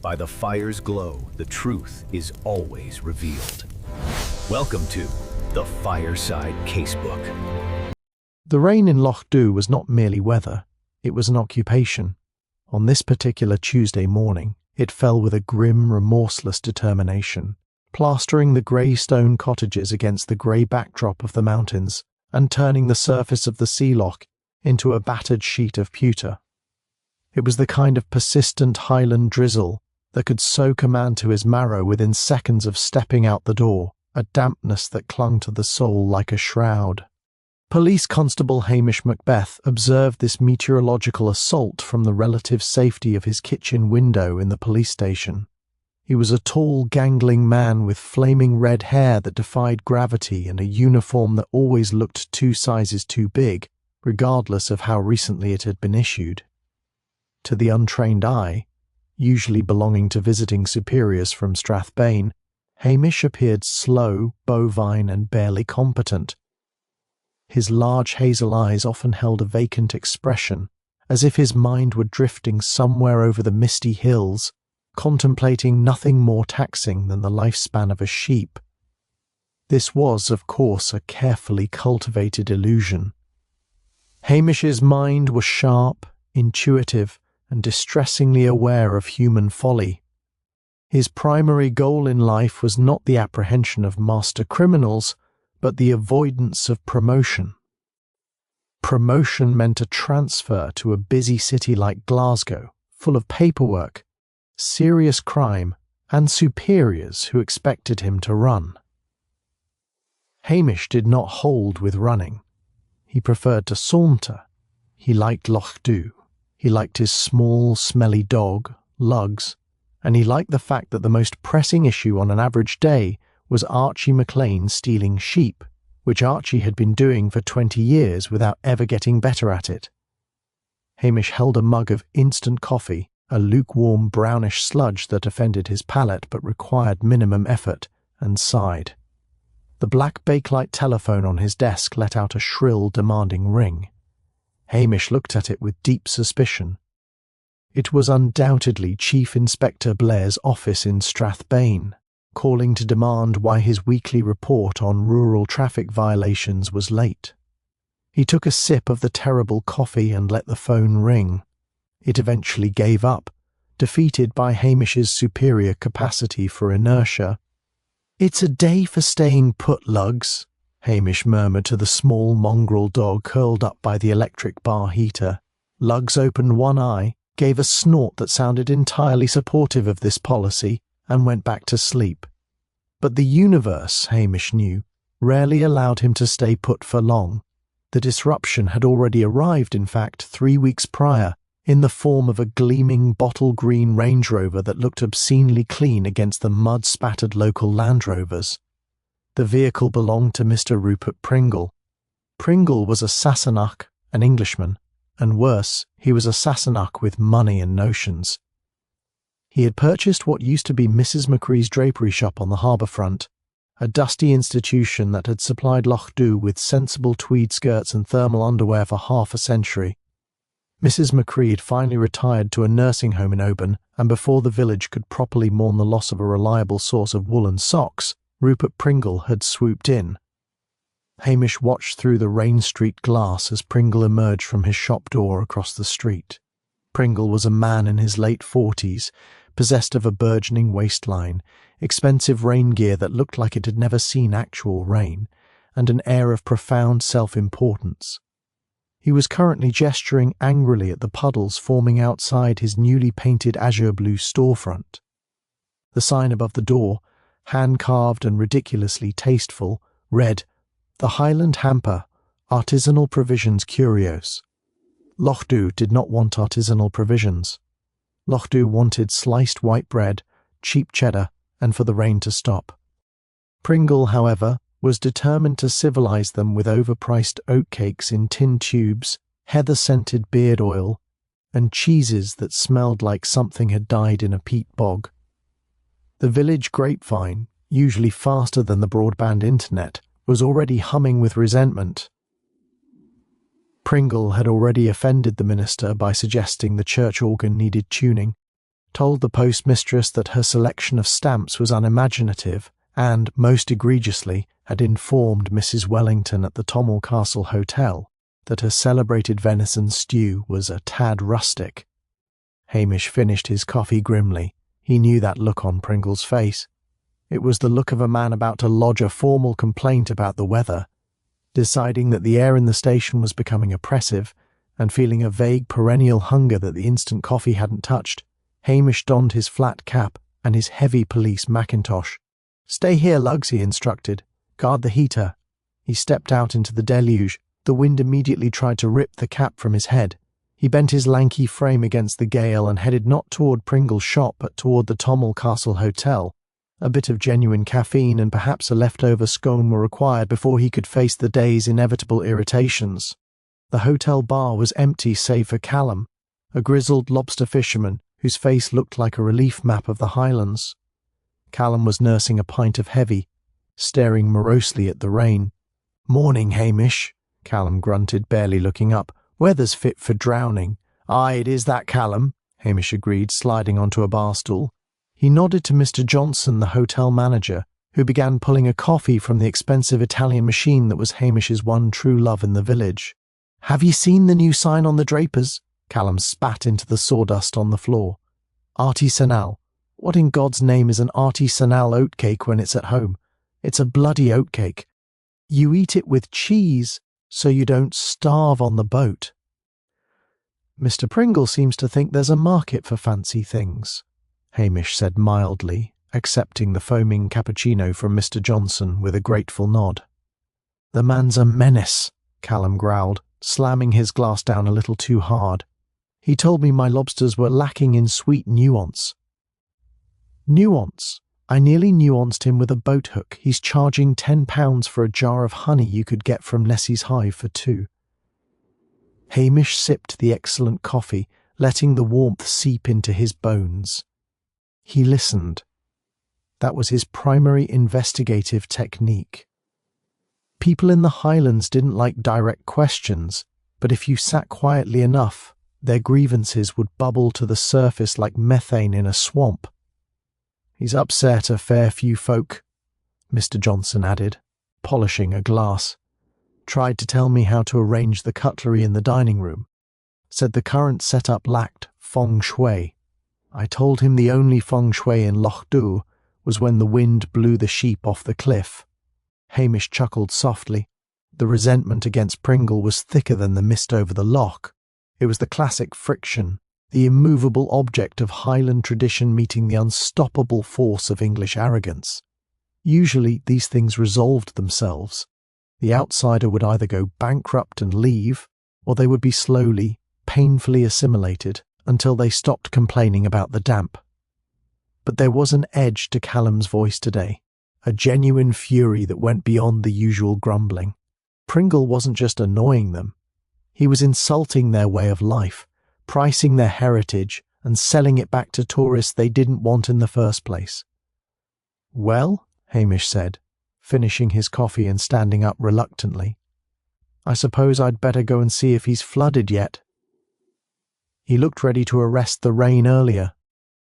By the fire's glow, the truth is always revealed. Welcome to the Fireside Casebook. The rain in Lochdubh was not merely weather, it was an occupation. On this particular Tuesday morning, it fell with a grim, remorseless determination, plastering the grey stone cottages against the grey backdrop of the mountains and turning the surface of the sea loch into a battered sheet of pewter. It was the kind of persistent Highland drizzle that could soak a man to his marrow within seconds of stepping out the door, a dampness that clung to the soul like a shroud. Police Constable Hamish Macbeth observed this meteorological assault from the relative safety of his kitchen window in the police station. He was a tall, gangling man with flaming red hair that defied gravity and a uniform that always looked 2 sizes too big, regardless of how recently it had been issued. To the untrained eye, usually belonging to visiting superiors from Strathbane, Hamish appeared slow, bovine, and barely competent. His large hazel eyes often held a vacant expression, as if his mind were drifting somewhere over the misty hills, contemplating nothing more taxing than the lifespan of a sheep. This was, of course, a carefully cultivated illusion. Hamish's mind was sharp, intuitive, and distressingly aware of human folly. His primary goal in life was not the apprehension of master criminals, but the avoidance of promotion. Promotion meant a transfer to a busy city like Glasgow, full of paperwork, serious crime, and superiors who expected him to run. Hamish did not hold with running. He preferred to saunter. He liked Lochdubh. He liked his small, smelly dog, Lugs, and he liked the fact that the most pressing issue on an average day was Archie McLean stealing sheep, which Archie had been doing for 20 years without ever getting better at it. Hamish held a mug of instant coffee, a lukewarm brownish sludge that offended his palate but required minimum effort, and sighed. The black bakelite telephone on his desk let out a shrill, demanding ring. Hamish looked at it with deep suspicion. It was undoubtedly Chief Inspector Blair's office in Strathbane, calling to demand why his weekly report on rural traffic violations was late. He took a sip of the terrible coffee and let the phone ring. It eventually gave up, defeated by Hamish's superior capacity for inertia. "It's a day for staying put, Lugs," Hamish murmured to the small mongrel dog curled up by the electric bar heater. Lugs opened one eye, gave a snort that sounded entirely supportive of this policy, and went back to sleep. But the universe, Hamish knew, rarely allowed him to stay put for long. The disruption had already arrived, in fact, 3 weeks prior, in the form of a gleaming bottle-green Range Rover that looked obscenely clean against the mud-spattered local Land Rovers. The vehicle belonged to Mr. Rupert Pringle. Pringle was a Sassenach, an Englishman, and worse, he was a Sassenach with money and notions. He had purchased what used to be Mrs. McCree's drapery shop on the harbour front, a dusty institution that had supplied Lochdubh with sensible tweed skirts and thermal underwear for half a century. Mrs. McCree had finally retired to a nursing home in Oban, and before the village could properly mourn the loss of a reliable source of woolen socks, Rupert Pringle had swooped in. Hamish watched through the rain-streaked glass as Pringle emerged from his shop door across the street. Pringle was a man in his late 40s, possessed of a burgeoning waistline, expensive rain gear that looked like it had never seen actual rain, and an air of profound self-importance. He was currently gesturing angrily at the puddles forming outside his newly painted azure blue storefront. The sign above the door, hand-carved and ridiculously tasteful, read, "The Highland Hamper, Artisanal Provisions Curios." Lochdubh did not want artisanal provisions. Lochdubh wanted sliced white bread, cheap cheddar, and for the rain to stop. Pringle, however, was determined to civilize them with overpriced oatcakes in tin tubes, heather-scented beard oil, and cheeses that smelled like something had died in a peat bog. The village grapevine, usually faster than the broadband internet, was already humming with resentment. Pringle had already offended the minister by suggesting the church organ needed tuning. told the postmistress that her selection of stamps was unimaginative and, most egregiously, had informed Mrs. Wellington at the Tommel Castle Hotel that her celebrated venison stew was a tad rustic. Hamish finished his coffee grimly. He knew that look on Pringle's face. It was the look of a man about to lodge a formal complaint about the weather, deciding that the air in the station was becoming oppressive, and feeling a vague perennial hunger that the instant coffee hadn't touched. Hamish donned his flat cap and his heavy police mackintosh. "Stay here, Lugs," he instructed. "Guard the heater." He stepped out into the deluge. The wind immediately tried to rip the cap from his head. He bent his lanky frame against the gale and headed not toward Pringle's shop but toward the Tommel Castle Hotel. A bit of genuine caffeine and perhaps a leftover scone were required before he could face the day's inevitable irritations. The hotel bar was empty save for Callum, a grizzled lobster fisherman whose face looked like a relief map of the Highlands. Callum was nursing a pint of heavy, staring morosely at the rain. "Morning, Hamish," Callum grunted, barely looking up. "Weather's fit for drowning." "Aye, it is that, Callum," Hamish agreed, sliding onto a bar stool. He nodded to Mr. Johnson, the hotel manager, who began pulling a coffee from the expensive Italian machine that was Hamish's one true love in the village. "Have you seen the new sign on the drapers?" Callum spat into the sawdust on the floor. "Artisanal. What in God's name is an artisanal oatcake when it's at home? It's a bloody oatcake. You eat it with cheese so you don't starve on the boat." "Mr. Pringle seems to think there's a market for fancy things," Hamish said mildly, accepting the foaming cappuccino from Mr. Johnson with a grateful nod. "The man's a menace," Callum growled, slamming his glass down a little too hard. "He told me my lobsters were lacking in sweet nuance." "Nuance? I nearly nuanced him with a boat hook. He's charging £10 for a jar of honey you could get from Nessie's hive for 2. Hamish sipped the excellent coffee, letting the warmth seep into his bones. He listened. That was his primary investigative technique. People in the Highlands didn't like direct questions, but if you sat quietly enough, their grievances would bubble to the surface like methane in a swamp. "He's upset a fair few folk," Mr. Johnson added, polishing a glass. "Tried to tell me how to arrange the cutlery in the dining room. Said the current setup lacked feng shui. I told him the only feng shui in Lochdubh was when the wind blew the sheep off the cliff." Hamish chuckled softly. The resentment against Pringle was thicker than the mist over the loch. It was the classic friction, the immovable object of Highland tradition meeting the unstoppable force of English arrogance. Usually these things resolved themselves. The outsider would either go bankrupt and leave, or they would be slowly, painfully assimilated until they stopped complaining about the damp. But there was an edge to Callum's voice today, a genuine fury that went beyond the usual grumbling. Pringle wasn't just annoying them. He was insulting their way of life, pricing their heritage and selling it back to tourists they didn't want in the first place. "Well," Hamish said, finishing his coffee and standing up reluctantly, "I suppose I'd better go and see if he's flooded yet." He looked ready to arrest the rain earlier.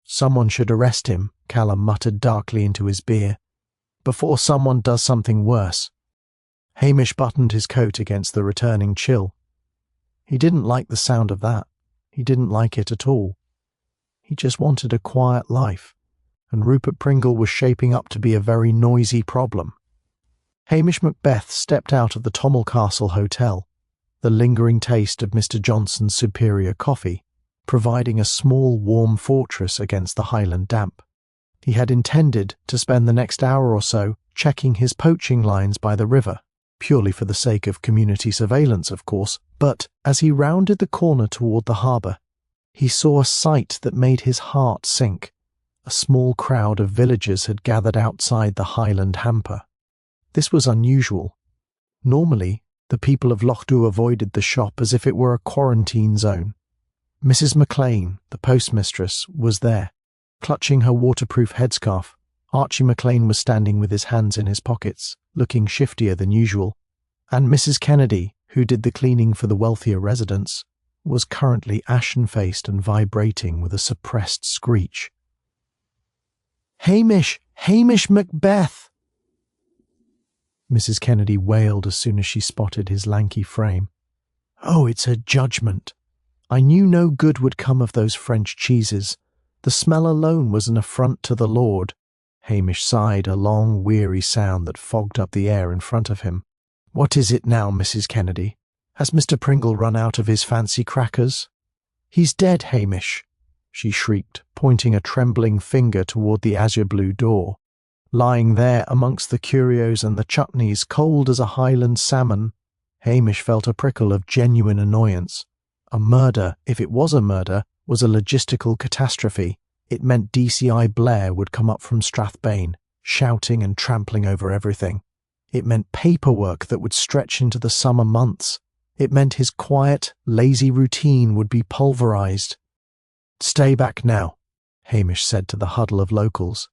"Someone should arrest him," Callum muttered darkly into his beer, "before someone does something worse." Hamish buttoned his coat against the returning chill. He didn't like the sound of that. He didn't like it at all. He just wanted a quiet life, and Rupert Pringle was shaping up to be a very noisy problem. Hamish Macbeth stepped out of the Tommel Castle Hotel, the lingering taste of Mr. Johnson's superior coffee, providing a small warm fortress against the Highland damp. He had intended to spend the next hour or so checking his poaching lines by the river, purely for the sake of community surveillance, of course, but as he rounded the corner toward the harbour, he saw a sight that made his heart sink. A small crowd of villagers had gathered outside the Highland hamper. This was unusual. Normally, the people of Lochdubh avoided the shop as if it were a quarantine zone. Mrs. McLean, the postmistress, was there, clutching her waterproof headscarf. Archie McLean was standing with his hands in his pockets, looking shiftier than usual, and Mrs. Kennedy, who did the cleaning for the wealthier residents, was currently ashen-faced and vibrating with a suppressed screech. "Hamish! Hamish Macbeth!" Mrs. Kennedy wailed as soon as she spotted his lanky frame. "Oh, it's a judgment. I knew no good would come of those French cheeses. The smell alone was an affront to the Lord." Hamish sighed, a long, weary sound that fogged up the air in front of him. "What is it now, Mrs. Kennedy? Has Mr. Pringle run out of his fancy crackers?" "He's dead, Hamish," she shrieked, pointing a trembling finger toward the azure-blue door. Lying there amongst the curios and the chutneys, cold as a Highland salmon. Hamish felt a prickle of genuine annoyance. A murder, if it was a murder, was a logistical catastrophe. It meant DCI Blair would come up from Strathbane, shouting and trampling over everything. It meant paperwork that would stretch into the summer months. It meant his quiet, lazy routine would be pulverized. "Stay back now," Hamish said to the huddle of locals,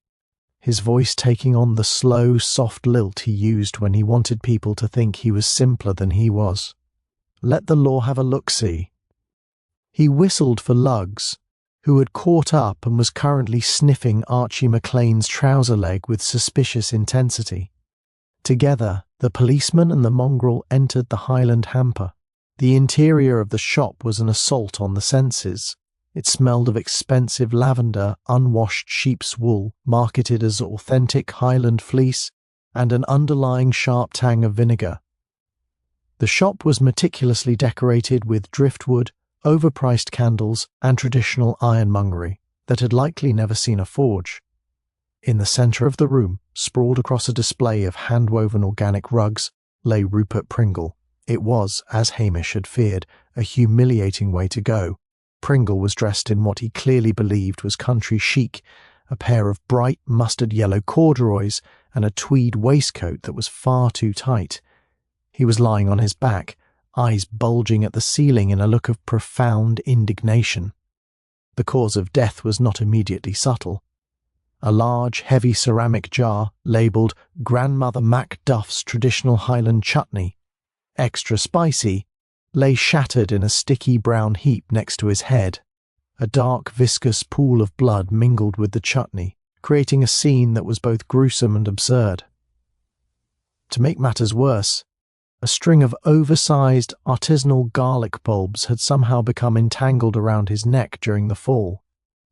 his voice taking on the slow, soft lilt he used when he wanted people to think he was simpler than he was. "Let the law have a look-see." He whistled for Lugs, who had caught up and was currently sniffing Archie McLean's trouser leg with suspicious intensity. Together, the policeman and the mongrel entered the Highland hamper. The interior of the shop was an assault on the senses. It smelled of expensive lavender, unwashed sheep's wool, marketed as authentic Highland fleece, and an underlying sharp tang of vinegar. The shop was meticulously decorated with driftwood, overpriced candles, and traditional ironmongery that had likely never seen a forge. In the centre of the room, sprawled across a display of hand-woven organic rugs, lay Rupert Pringle. It was, as Hamish had feared, a humiliating way to go. Pringle was dressed in what he clearly believed was country chic, a pair of bright mustard-yellow corduroys and a tweed waistcoat that was far too tight. He was lying on his back, eyes bulging at the ceiling in a look of profound indignation. The cause of death was not immediately subtle. A large, heavy ceramic jar, labelled Grandmother Macduff's Traditional Highland Chutney, extra spicy, lay shattered in a sticky brown heap next to his head. A dark, viscous pool of blood mingled with the chutney, creating a scene that was both gruesome and absurd. To make matters worse, a string of oversized artisanal garlic bulbs had somehow become entangled around his neck during the fall,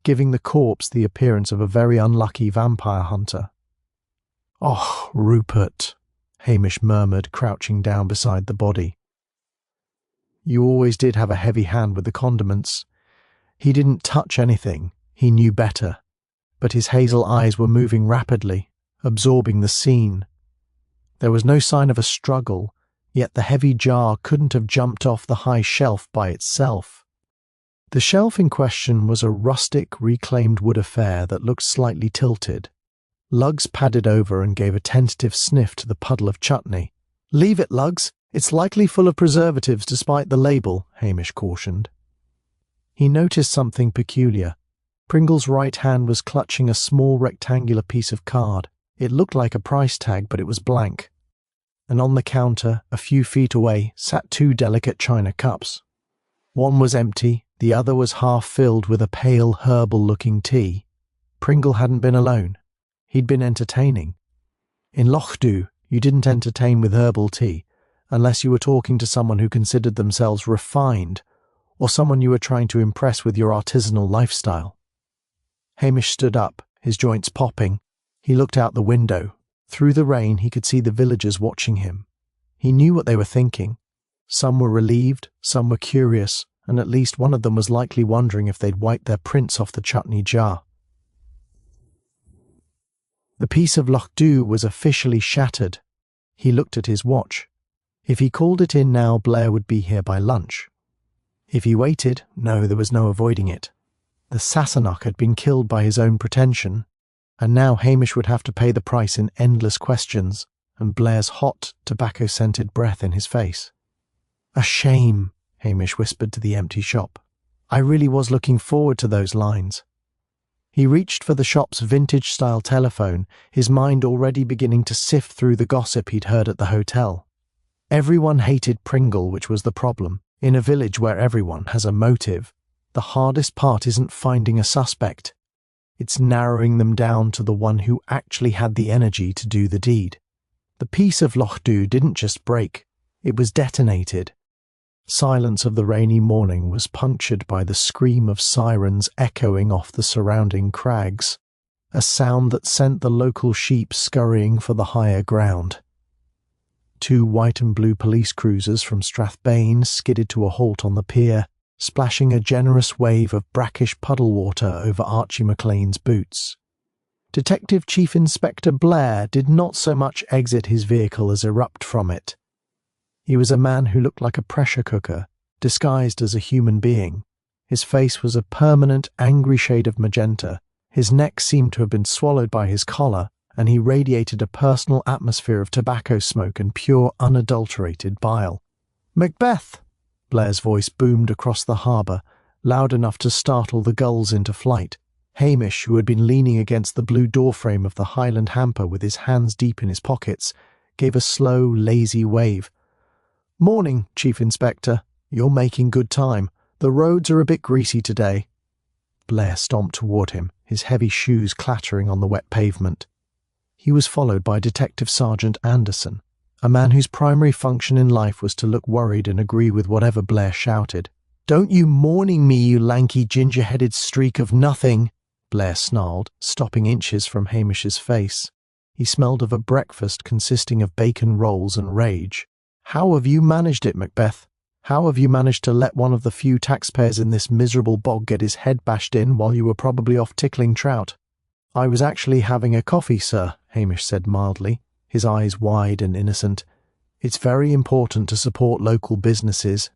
giving the corpse the appearance of a very unlucky vampire hunter. "Oh, Rupert," Hamish murmured, crouching down beside the body. "You always did have a heavy hand with the condiments." He didn't touch anything, he knew better, but his hazel eyes were moving rapidly, absorbing the scene. There was no sign of a struggle, yet the heavy jar couldn't have jumped off the high shelf by itself. The shelf in question was a rustic, reclaimed wood affair that looked slightly tilted. Lugs padded over and gave a tentative sniff to the puddle of chutney. "Leave it, Lugs. It's likely full of preservatives despite the label," Hamish cautioned. He noticed something peculiar. Pringle's right hand was clutching a small rectangular piece of card. It looked like a price tag, but it was blank. And on the counter, a few feet away, sat two delicate china cups. One was empty, the other was half filled with a pale, herbal-looking tea. Pringle hadn't been alone. He'd been entertaining. In Lochdubh, you didn't entertain with herbal tea, unless you were talking to someone who considered themselves refined, or someone you were trying to impress with your artisanal lifestyle. Hamish stood up, his joints popping. He looked out the window. Through the rain, he could see the villagers watching him. He knew what they were thinking. Some were relieved, some were curious, and at least one of them was likely wondering if they'd wiped their prints off the chutney jar. The piece of Lochdubh was officially shattered. He looked at his watch. If he called it in now, Blair would be here by lunch. If he waited, no, there was no avoiding it. The Sassenach had been killed by his own pretension, and now Hamish would have to pay the price in endless questions and Blair's hot, tobacco-scented breath in his face. "A shame," Hamish whispered to the empty shop. "I really was looking forward to those lines." He reached for the shop's vintage-style telephone, his mind already beginning to sift through the gossip he'd heard at the hotel. Everyone hated Pringle, which was the problem. In a village where everyone has a motive, the hardest part isn't finding a suspect. It's narrowing them down to the one who actually had the energy to do the deed. The peace of Lochdubh didn't just break, it was detonated. Silence of the rainy morning was punctured by the scream of sirens echoing off the surrounding crags, a sound that sent the local sheep scurrying for the higher ground. 2 white and blue police cruisers from Strathbane skidded to a halt on the pier, splashing a generous wave of brackish puddle water over Archie McLean's boots. Detective Chief Inspector Blair did not so much exit his vehicle as erupt from it. He was a man who looked like a pressure cooker, disguised as a human being. His face was a permanent, angry shade of magenta. His neck seemed to have been swallowed by his collar, and he radiated a personal atmosphere of tobacco smoke and pure, unadulterated bile. "Macbeth!" Blair's voice boomed across the harbour, loud enough to startle the gulls into flight. Hamish, who had been leaning against the blue doorframe of the Highland hamper with his hands deep in his pockets, gave a slow, lazy wave. "Morning, Chief Inspector. You're making good time. The roads are a bit greasy today." Blair stomped toward him, his heavy shoes clattering on the wet pavement. He was followed by Detective Sergeant Anderson, a man whose primary function in life was to look worried and agree with whatever Blair shouted. "Don't you morning me, you lanky ginger-headed streak of nothing," Blair snarled, stopping inches from Hamish's face. He smelled of a breakfast consisting of bacon rolls and rage. "How have you managed it, Macbeth? How have you managed to let one of the few taxpayers in this miserable bog get his head bashed in while you were probably off tickling trout?" "I was actually having a coffee, sir," Hamish said mildly, his eyes wide and innocent. "It's very important to support local businesses."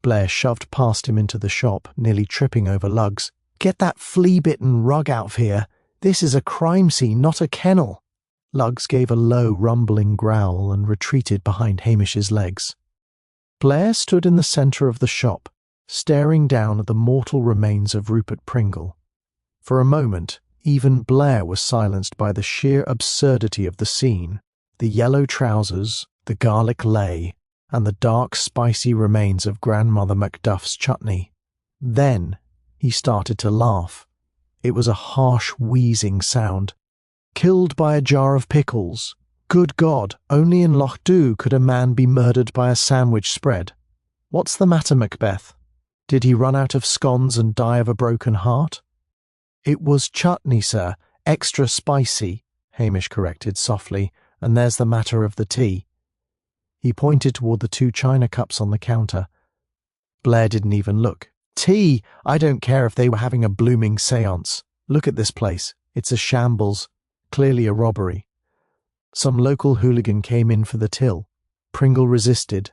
Blair shoved past him into the shop, nearly tripping over lugs. "Get that flea-bitten rug out of here. This is a crime scene, not a kennel." Lugs gave a low, rumbling growl and retreated behind Hamish's legs. Blair stood in the centre of the shop, staring down at the mortal remains of Rupert Pringle. For a moment, even Blair was silenced by the sheer absurdity of the scene. The yellow trousers, the garlic lay, and the dark, spicy remains of Grandmother Macduff's chutney. Then he started to laugh. It was a harsh, wheezing sound. "Killed by a jar of pickles. Good God, only in Lochdubh could a man be murdered by a sandwich spread. What's the matter, Macbeth? Did he run out of scones and die of a broken heart?" "It was chutney, sir, extra spicy," Hamish corrected softly, "and there's the matter of the tea." He pointed toward the 2 china cups on the counter. Blair didn't even look. "Tea! I don't care if they were having a blooming séance. Look at this place. It's a shambles. Clearly a robbery. Some local hooligan came in for the till. Pringle resisted.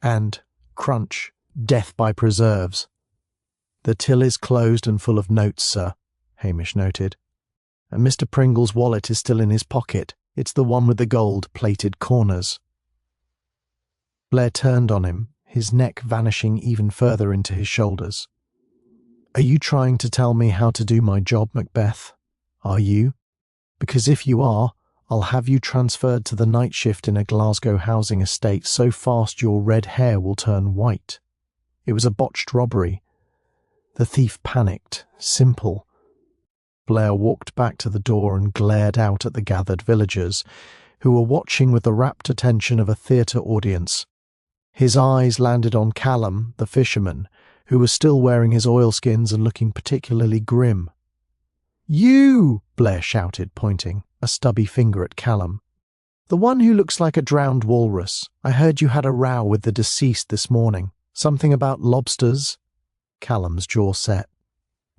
And, crunch, death by preserves." "The till is closed and full of notes, sir," Hamish noted. "And Mr. Pringle's wallet is still in his pocket. It's the one with the gold-plated corners." Blair turned on him, his neck vanishing even further into his shoulders. "Are you trying to tell me how to do my job, Macbeth? Are you? Because if you are, I'll have you transferred to the night shift in a Glasgow housing estate so fast your red hair will turn white. It was a botched robbery. The thief panicked. Simple." Blair walked back to the door and glared out at the gathered villagers, who were watching with the rapt attention of a theatre audience. His eyes landed on Callum, the fisherman, who was still wearing his oilskins and looking particularly grim. "You!" Blair shouted, pointing, a stubby finger at Callum. "The one who looks like a drowned walrus. I heard you had a row with the deceased this morning. Something about lobsters?" Callum's jaw set.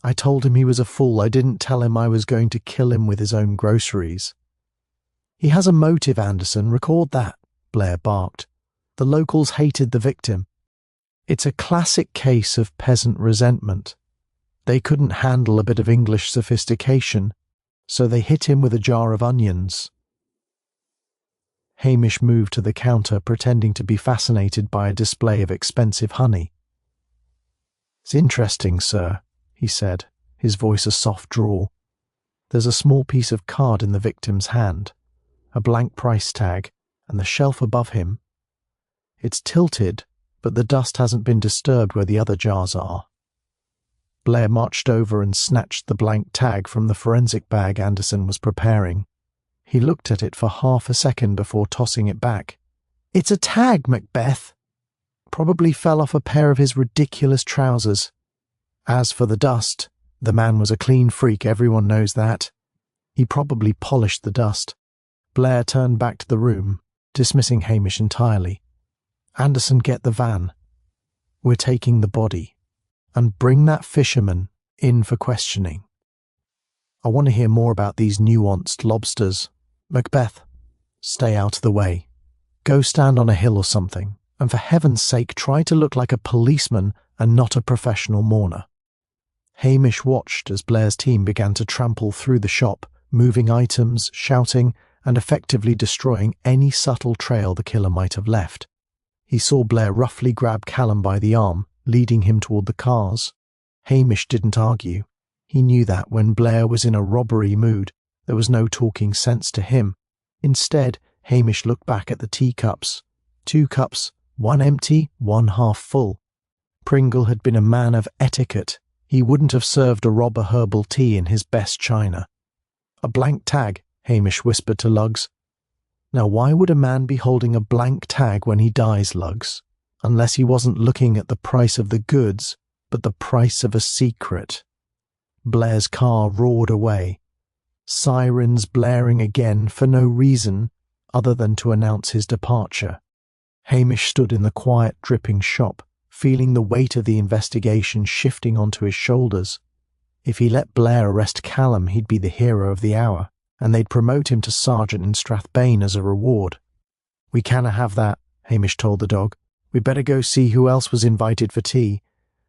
"I told him he was a fool. I didn't tell him I was going to kill him with his own groceries." "He has a motive, Anderson. Record that," Blair barked. "The locals hated the victim. It's a classic case of peasant resentment. They couldn't handle a bit of English sophistication, so they hit him with a jar of onions." Hamish moved to the counter, pretending to be fascinated by a display of expensive honey. "It's interesting, sir," he said, his voice a soft drawl. "There's a small piece of card in the victim's hand, a blank price tag, and the shelf above him. It's tilted, but the dust hasn't been disturbed where the other jars are. Blair marched over and snatched the blank tag from the forensic bag Anderson was preparing. He looked at it for half a second before tossing it back. "It's a tag, Macbeth." Probably fell off a pair of his ridiculous trousers. As for the dust, the man was a clean freak, everyone knows that. He probably polished the dust. Blair turned back to the room, dismissing Hamish entirely. "Anderson, get the van. We're taking the body. And bring that fisherman in for questioning. I want to hear more about these nuanced lobsters. Macbeth, stay out of the way. Go stand on a hill or something, and for heaven's sake try to look like a policeman and not a professional mourner." Hamish watched as Blair's team began to trample through the shop, moving items, shouting, and effectively destroying any subtle trail the killer might have left. He saw Blair roughly grab Callum by the arm, leading him toward the cars. Hamish didn't argue. He knew that when Blair was in a robbery mood, there was no talking sense to him. Instead, Hamish looked back at the teacups. 2 cups, one empty, one half full. Pringle had been a man of etiquette. He wouldn't have served a robber herbal tea in his best china. "A blank tag," Hamish whispered to Lugs. "Now why would a man be holding a blank tag when he dies, Lugs? Unless he wasn't looking at the price of the goods, but the price of a secret." Blair's car roared away, sirens blaring again for no reason other than to announce his departure. Hamish stood in the quiet, dripping shop, feeling the weight of the investigation shifting onto his shoulders. If he let Blair arrest Callum, he'd be the hero of the hour, and they'd promote him to sergeant in Strathbane as a reward. "We canna have that," Hamish told the dog. "We'd better go see who else was invited for tea."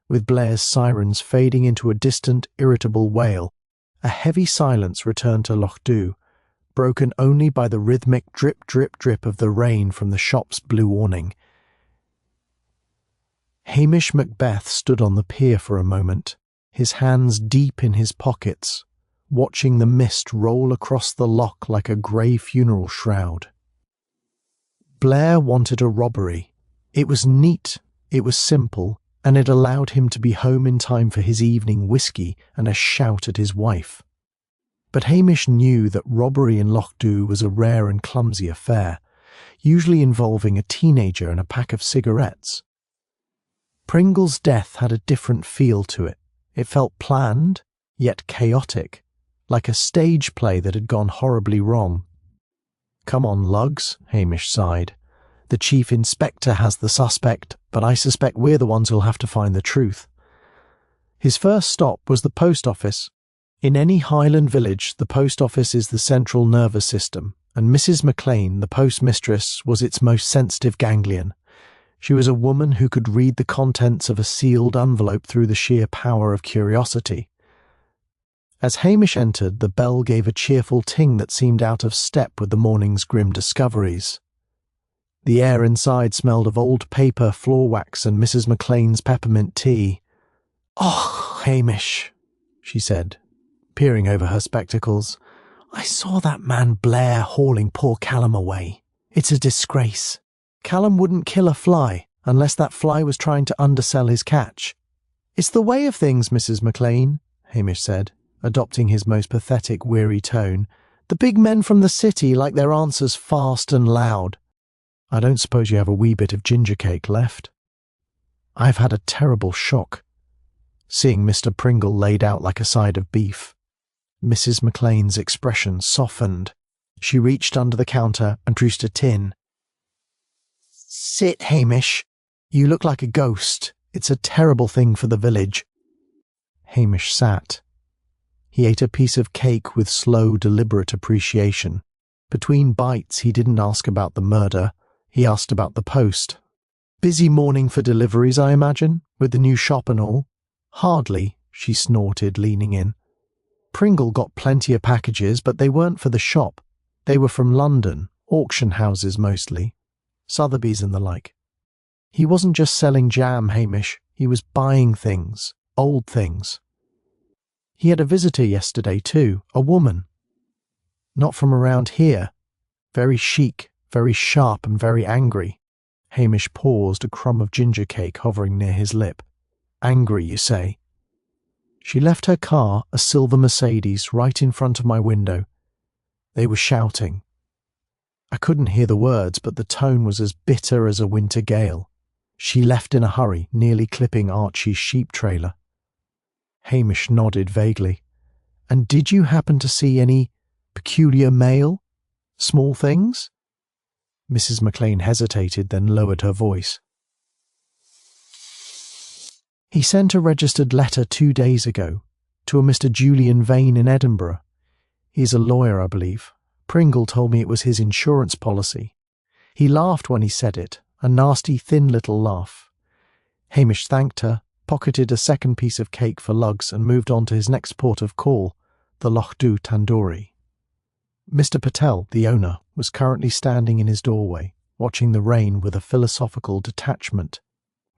With Blair's sirens fading into a distant, irritable wail, a heavy silence returned to Lochdubh, broken only by the rhythmic drip, drip, drip of the rain from the shop's blue awning. Hamish Macbeth stood on the pier for a moment, his hands deep in his pockets, watching the mist roll across the loch like a grey funeral shroud. Blair wanted a robbery. It was neat, it was simple, and it allowed him to be home in time for his evening whiskey and a shout at his wife. But Hamish knew that robbery in Lochdubh was a rare and clumsy affair, usually involving a teenager and a pack of cigarettes. Pringle's death had a different feel to it. It felt planned, yet chaotic, like a stage play that had gone horribly wrong. "Come on, Lugs," Hamish sighed. "The chief inspector has the suspect, but I suspect we're the ones who'll have to find the truth." His first stop was the post office. In any Highland village, the post office is the central nervous system, and Mrs. McLean, the postmistress, was its most sensitive ganglion. She was a woman who could read the contents of a sealed envelope through the sheer power of curiosity. As Hamish entered, the bell gave a cheerful ting that seemed out of step with the morning's grim discoveries. The air inside smelled of old paper, floor wax, and Mrs. McLean's peppermint tea. "Oh, Hamish," she said, peering over her spectacles. "I saw that man Blair hauling poor Callum away. It's a disgrace. Callum wouldn't kill a fly unless that fly was trying to undersell his catch." "It's the way of things, Mrs. McLean," Hamish said, adopting his most pathetic, weary tone. "The big men from the city like their answers fast and loud. I don't suppose you have a wee bit of ginger cake left?" "I've had a terrible shock," seeing Mr. Pringle laid out like a side of beef. Mrs. McLean's expression softened. She reached under the counter and produced a tin. "Sit, Hamish. You look like a ghost. It's a terrible thing for the village." Hamish sat. He ate a piece of cake with slow, deliberate appreciation. Between bites, he didn't ask about the murder. He asked about the post. "Busy morning for deliveries, I imagine, with the new shop and all?" "Hardly," she snorted, leaning in. "Pringle got plenty of packages, but they weren't for the shop. They were from London, auction houses mostly, Sotheby's and the like. He wasn't just selling jam, Hamish. He was buying things, old things. He had a visitor yesterday too, a woman. Not from around here. Very chic, very sharp and very angry. Hamish paused, a crumb of ginger cake hovering near his lip. Angry, you say? She left her car, a silver Mercedes, right in front of my window. They were shouting. I couldn't hear the words, but the tone was as bitter as a winter gale. She left in a hurry, nearly clipping Archie's sheep trailer. Hamish nodded vaguely. And did you happen to see any peculiar mail? Small things? Mrs. McLean hesitated, then lowered her voice. He sent a registered letter 2 days ago to a Mr. Julian Vane in Edinburgh. He's a lawyer, I believe. Pringle told me it was his insurance policy. He laughed when he said it, a nasty, thin little laugh. Hamish thanked her, pocketed a second piece of cake for lugs, and moved on to his next port of call, the Lochdubh tandoori. Mr. Patel, the owner, was currently standing in his doorway, watching the rain with a philosophical detachment.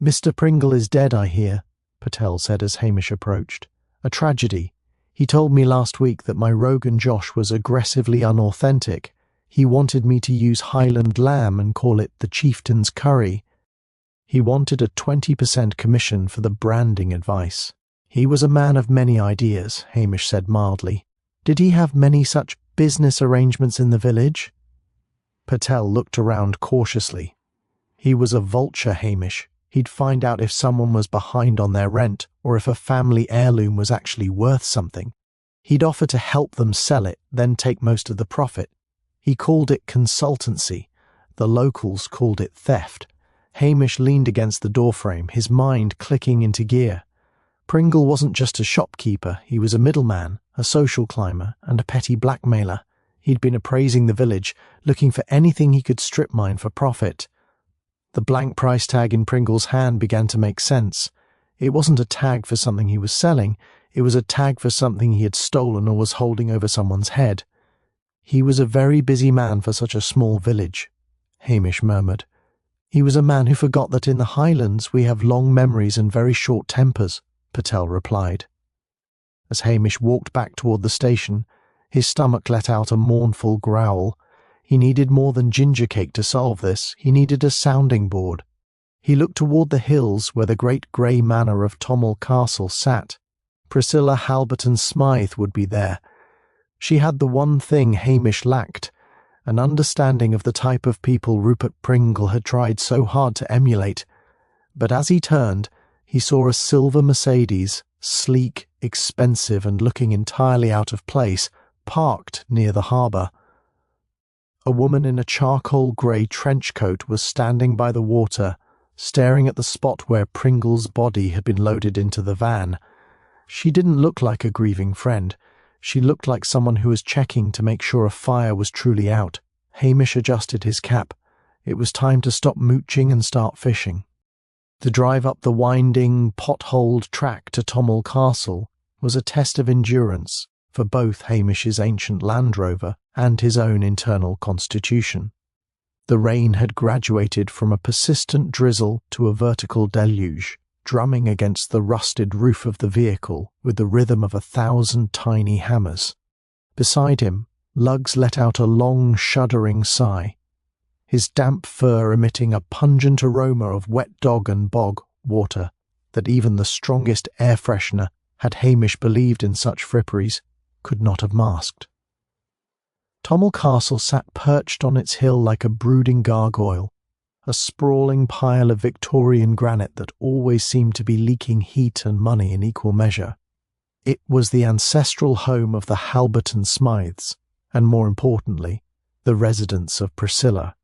Mr. Pringle is dead, I hear, Patel said as Hamish approached. A tragedy. He told me last week that my Rogan Josh was aggressively unauthentic. He wanted me to use Highland lamb and call it the chieftain's curry. He wanted a 20% commission for the branding advice. He was a man of many ideas, Hamish said mildly. Did he have many such business arrangements in the village? Patel looked around cautiously. He was a vulture, Hamish. He'd find out if someone was behind on their rent or if a family heirloom was actually worth something. He'd offer to help them sell it, then take most of the profit. He called it consultancy. The locals called it theft. Hamish leaned against the doorframe, his mind clicking into gear. Pringle wasn't just a shopkeeper, he was a middleman, a social climber, and a petty blackmailer. He'd been appraising the village, looking for anything he could strip mine for profit. The blank price tag in Pringle's hand began to make sense. It wasn't a tag for something he was selling, it was a tag for something he had stolen or was holding over someone's head. He was a very busy man for such a small village, Hamish murmured. He was a man who forgot that in the Highlands we have long memories and very short tempers, Patel replied. As Hamish walked back toward the station, his stomach let out a mournful growl. He needed more than ginger cake to solve this. He needed a sounding board. He looked toward the hills where the great grey manor of Tommel Castle sat. Priscilla Halberton Smythe would be there. She had the one thing Hamish lacked, an understanding of the type of people Rupert Pringle had tried so hard to emulate. But as he turned, he saw a silver Mercedes, sleek, expensive, and looking entirely out of place, parked near the harbour. A woman in a charcoal grey trench coat was standing by the water, staring at the spot where Pringle's body had been loaded into the van. She didn't look like a grieving friend. She looked like someone who was checking to make sure a fire was truly out. Hamish adjusted his cap. It was time to stop mooching and start fishing. The drive up the winding, potholed track to Tommel Castle was a test of endurance for both Hamish's ancient Land Rover and his own internal constitution. The rain had graduated from a persistent drizzle to a vertical deluge, drumming against the rusted roof of the vehicle with the rhythm of 1,000 tiny hammers. Beside him, Lugs let out a long, shuddering sigh, his damp fur emitting a pungent aroma of wet dog and bog water that even the strongest air freshener, had Hamish believed in such fripperies, could not have masked. Tommel Castle sat perched on its hill like a brooding gargoyle, a sprawling pile of Victorian granite that always seemed to be leaking heat and money in equal measure. It was the ancestral home of the Halberton Smythes, and more importantly, the residence of Priscilla.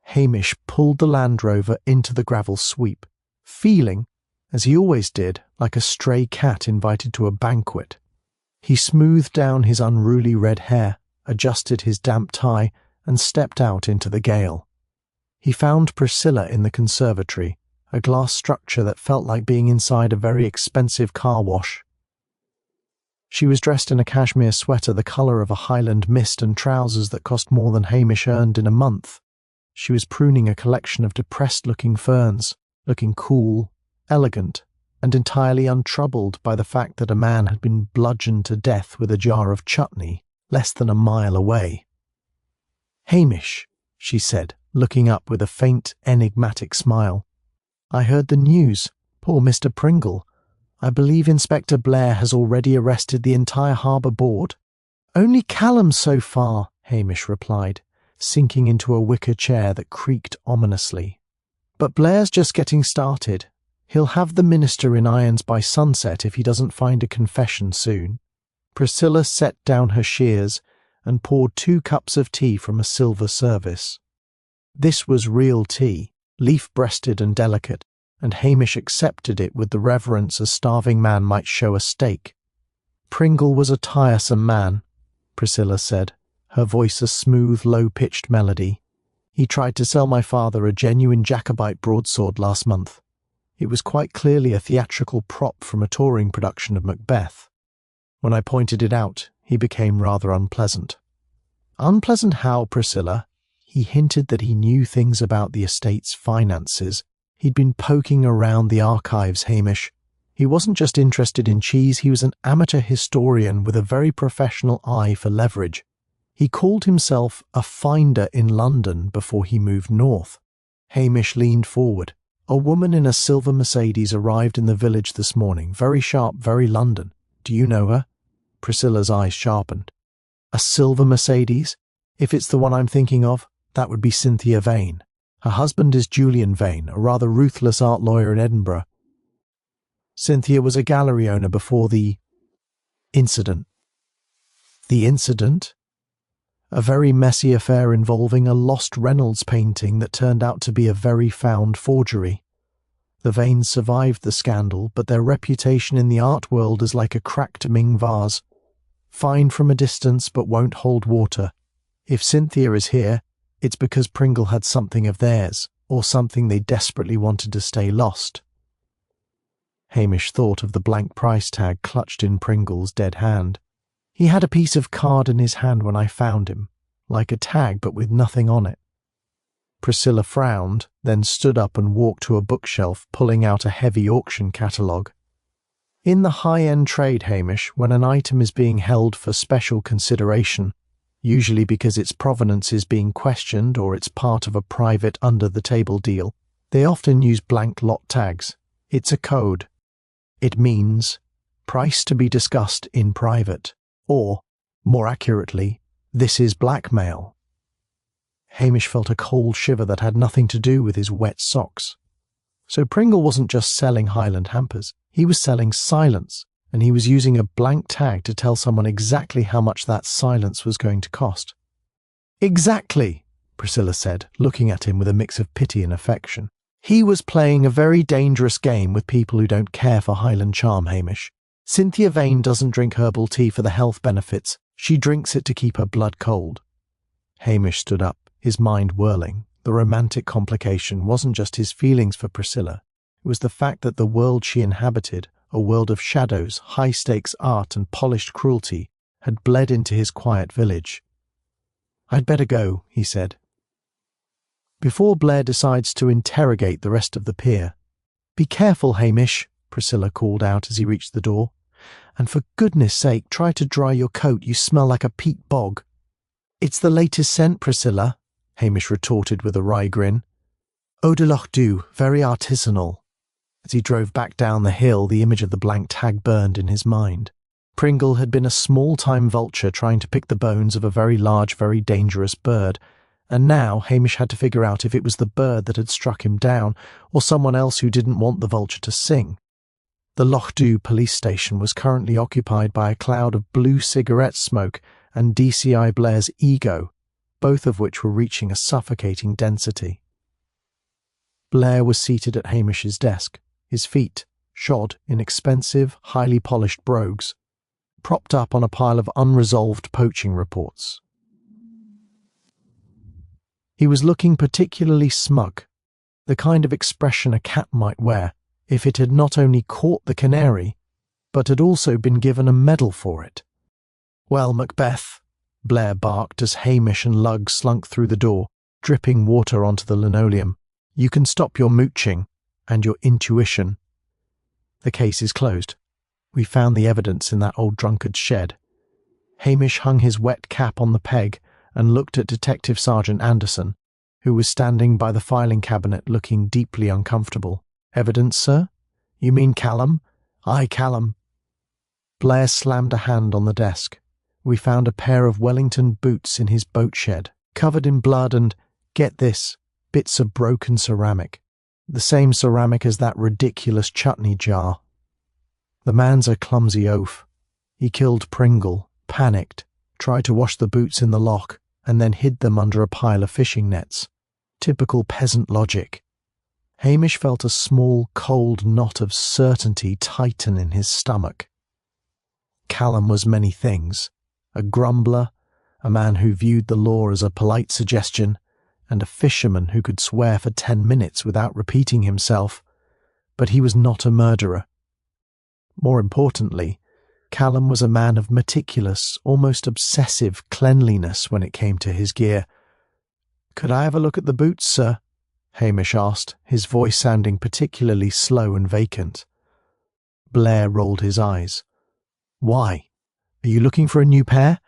Hamish pulled the Land Rover into the gravel sweep, feeling, as he always did, like a stray cat invited to a banquet. He smoothed down his unruly red hair, adjusted his damp tie, and stepped out into the gale. He found Priscilla in the conservatory, a glass structure that felt like being inside a very expensive car wash. She was dressed in a cashmere sweater the colour of a Highland mist and trousers that cost more than Hamish earned in a month. She was pruning a collection of depressed-looking ferns, looking cool, elegant, and entirely untroubled by the fact that a man had been bludgeoned to death with a jar of chutney less than a mile away. "Hamish," she said, looking up with a faint, enigmatic smile. "I heard the news. Poor Mr. Pringle. I believe Inspector Blair has already arrested the entire harbour board." "Only Callum so far," Hamish replied, sinking into a wicker chair that creaked ominously. "But Blair's just getting started. He'll have the minister in irons by sunset if he doesn't find a confession soon." Priscilla set down her shears and poured 2 cups of tea from a silver service. This was real tea, leaf-breasted and delicate, and Hamish accepted it with the reverence a starving man might show a steak. "Pringle was a tiresome man," Priscilla said, her voice a smooth, low-pitched melody. "He tried to sell my father a genuine Jacobite broadsword last month. It was quite clearly a theatrical prop from a touring production of Macbeth. When I pointed it out, he became rather unpleasant." "Unpleasant how, Priscilla?" "He hinted that he knew things about the estate's finances. He'd been poking around the archives, Hamish. He wasn't just interested in cheese, he was an amateur historian with a very professional eye for leverage. He called himself a finder in London before he moved north." Hamish leaned forward. "A woman in a silver Mercedes arrived in the village this morning. Very sharp, very London. Do you know her?" Priscilla's eyes sharpened. "A silver Mercedes? If it's the one I'm thinking of, that would be Cynthia Vane. Her husband is Julian Vane, a rather ruthless art lawyer in Edinburgh. Cynthia was a gallery owner before the incident." "The incident?" "A very messy affair involving a lost Reynolds painting that turned out to be a very found forgery. The Vanes survived the scandal, but their reputation in the art world is like a cracked Ming vase. Fine from a distance, but won't hold water. If Cynthia is here, it's because Pringle had something of theirs, or something they desperately wanted to stay lost." Hamish thought of the blank price tag clutched in Pringle's dead hand. "He had a piece of card in his hand when I found him, like a tag but with nothing on it." Priscilla frowned, then stood up and walked to a bookshelf, pulling out a heavy auction catalogue. "In the high-end trade, Hamish, when an item is being held for special consideration, usually because its provenance is being questioned or it's part of a private under-the-table deal, they often use blank lot tags. It's a code. It means price to be discussed in private, or, more accurately, this is blackmail." Hamish felt a cold shiver that had nothing to do with his wet socks. So Pringle wasn't just selling Highland hampers, he was selling silence, and he was using a blank tag to tell someone exactly how much that silence was going to cost. "Exactly," Priscilla said, looking at him with a mix of pity and affection. "He was playing a very dangerous game with people who don't care for Highland charm, Hamish. Cynthia Vane doesn't drink herbal tea for the health benefits. She drinks it to keep her blood cold." Hamish stood up, his mind whirling. The romantic complication wasn't just his feelings for Priscilla. It was the fact that the world she inhabited, a world of shadows, high-stakes art and polished cruelty, had bled into his quiet village. "I'd better go," he said. Before Blair decides to interrogate the rest of the pier. "Be careful, Hamish," Priscilla called out as he reached the door. "And for goodness sake, try to dry your coat. You smell like a peat bog." "It's the latest scent, Priscilla," Hamish retorted with a wry grin. "Eau de Lochdubh, very artisanal." As he drove back down the hill, the image of the blank tag burned in his mind. Pringle had been a small-time vulture trying to pick the bones of a very large, very dangerous bird, and now Hamish had to figure out if it was the bird that had struck him down, or someone else who didn't want the vulture to sing. The Lochdubh police station was currently occupied by a cloud of blue cigarette smoke and DCI Blair's ego, both of which were reaching a suffocating density. Blair was seated at Hamish's desk, his feet, shod in expensive, highly polished brogues, propped up on a pile of unresolved poaching reports. He was looking particularly smug, the kind of expression a cat might wear if it had not only caught the canary, but had also been given a medal for it. "Well, Macbeth," Blair barked as Hamish and Lugg slunk through the door, dripping water onto the linoleum, "you can stop your mooching and your intuition. The case is closed. We found the evidence in that old drunkard's shed." Hamish hung his wet cap on the peg and looked at Detective Sergeant Anderson, who was standing by the filing cabinet looking deeply uncomfortable. "Evidence, sir? You mean Callum?" "Aye, Callum." Blair slammed a hand on the desk. "We found a pair of Wellington boots in his boat shed, covered in blood and, get this, bits of broken ceramic. The same ceramic as that ridiculous chutney jar. The man's a clumsy oaf. He killed Pringle, panicked, tried to wash the boots in the loch, and then hid them under a pile of fishing nets. Typical peasant logic." Hamish felt a small, cold knot of certainty tighten in his stomach. Callum was many things: a grumbler, a man who viewed the law as a polite suggestion, and a fisherman who could swear for 10 minutes without repeating himself, but he was not a murderer. More importantly, Callum was a man of meticulous, almost obsessive cleanliness when it came to his gear. "Could I have a look at the boots, sir?" Hamish asked, his voice sounding particularly slow and vacant. Blair rolled his eyes. "Why? Are you looking for a new pair?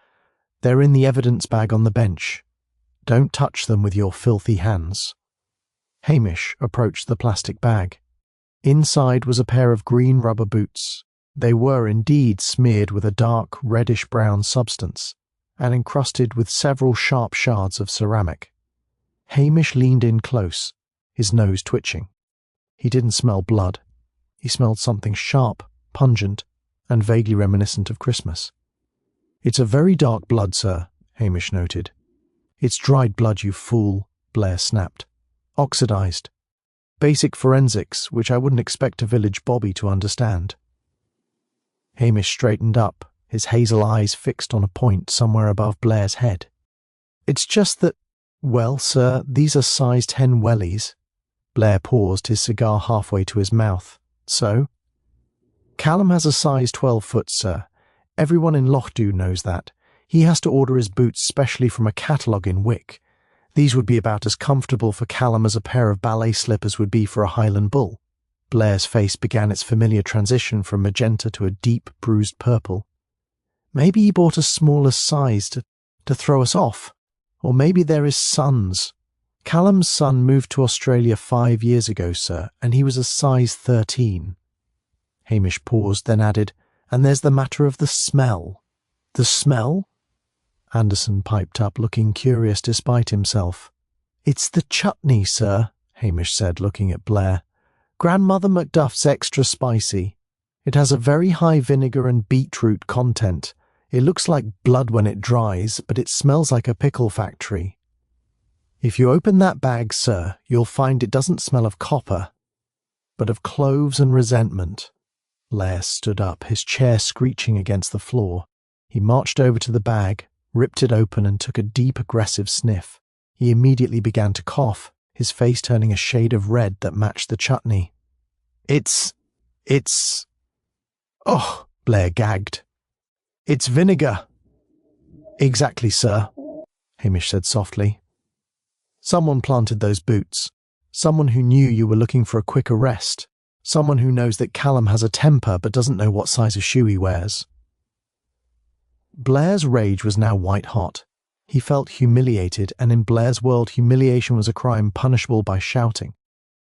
They're in the evidence bag on the bench. Don't touch them with your filthy hands." Hamish approached the plastic bag. Inside was a pair of green rubber boots. They were indeed smeared with a dark reddish-brown substance, and encrusted with several sharp shards of ceramic. Hamish leaned in close, his nose twitching. He didn't smell blood. He smelled something sharp, pungent, and vaguely reminiscent of Christmas. "It's a very dark blood, sir," Hamish noted. "It's dried blood, you fool," Blair snapped. "Oxidized. Basic forensics, which I wouldn't expect a village bobby to understand." Hamish straightened up, his hazel eyes fixed on a point somewhere above Blair's head. "It's just that, well, sir, these are size 10 wellies." Blair paused, his cigar halfway to his mouth. "So?" "Callum has a size 12 foot, sir. Everyone in Lochdubh knows that. He has to order his boots specially from a catalogue in Wick. These would be about as comfortable for Callum as a pair of ballet slippers would be for a Highland bull." Blair's face began its familiar transition from magenta to a deep, bruised purple. "Maybe he bought a smaller size to throw us off. Or maybe they're his son's. Callum's son moved to Australia 5 years ago, sir, and he was a size 13. Hamish paused, then added, "And there's the matter of the smell." "The smell?" Anderson piped up, looking curious despite himself. "It's the chutney, sir," Hamish said, looking at Blair. "Grandmother Macduff's extra spicy. It has a very high vinegar and beetroot content. It looks like blood when it dries, but it smells like a pickle factory. If you open that bag, sir, you'll find it doesn't smell of copper, but of cloves and resentment." Blair stood up, his chair screeching against the floor. He marched over to the bag, ripped it open, and took a deep, aggressive sniff. He immediately began to cough, his face turning a shade of red that matched the chutney. It's... Oh, Blair gagged. "It's vinegar." "Exactly, sir," Hamish said softly. "Someone planted those boots. Someone who knew you were looking for a quick arrest. Someone who knows that Callum has a temper but doesn't know what size of shoe he wears." Blair's rage was now white-hot. He felt humiliated, and in Blair's world humiliation was a crime punishable by shouting.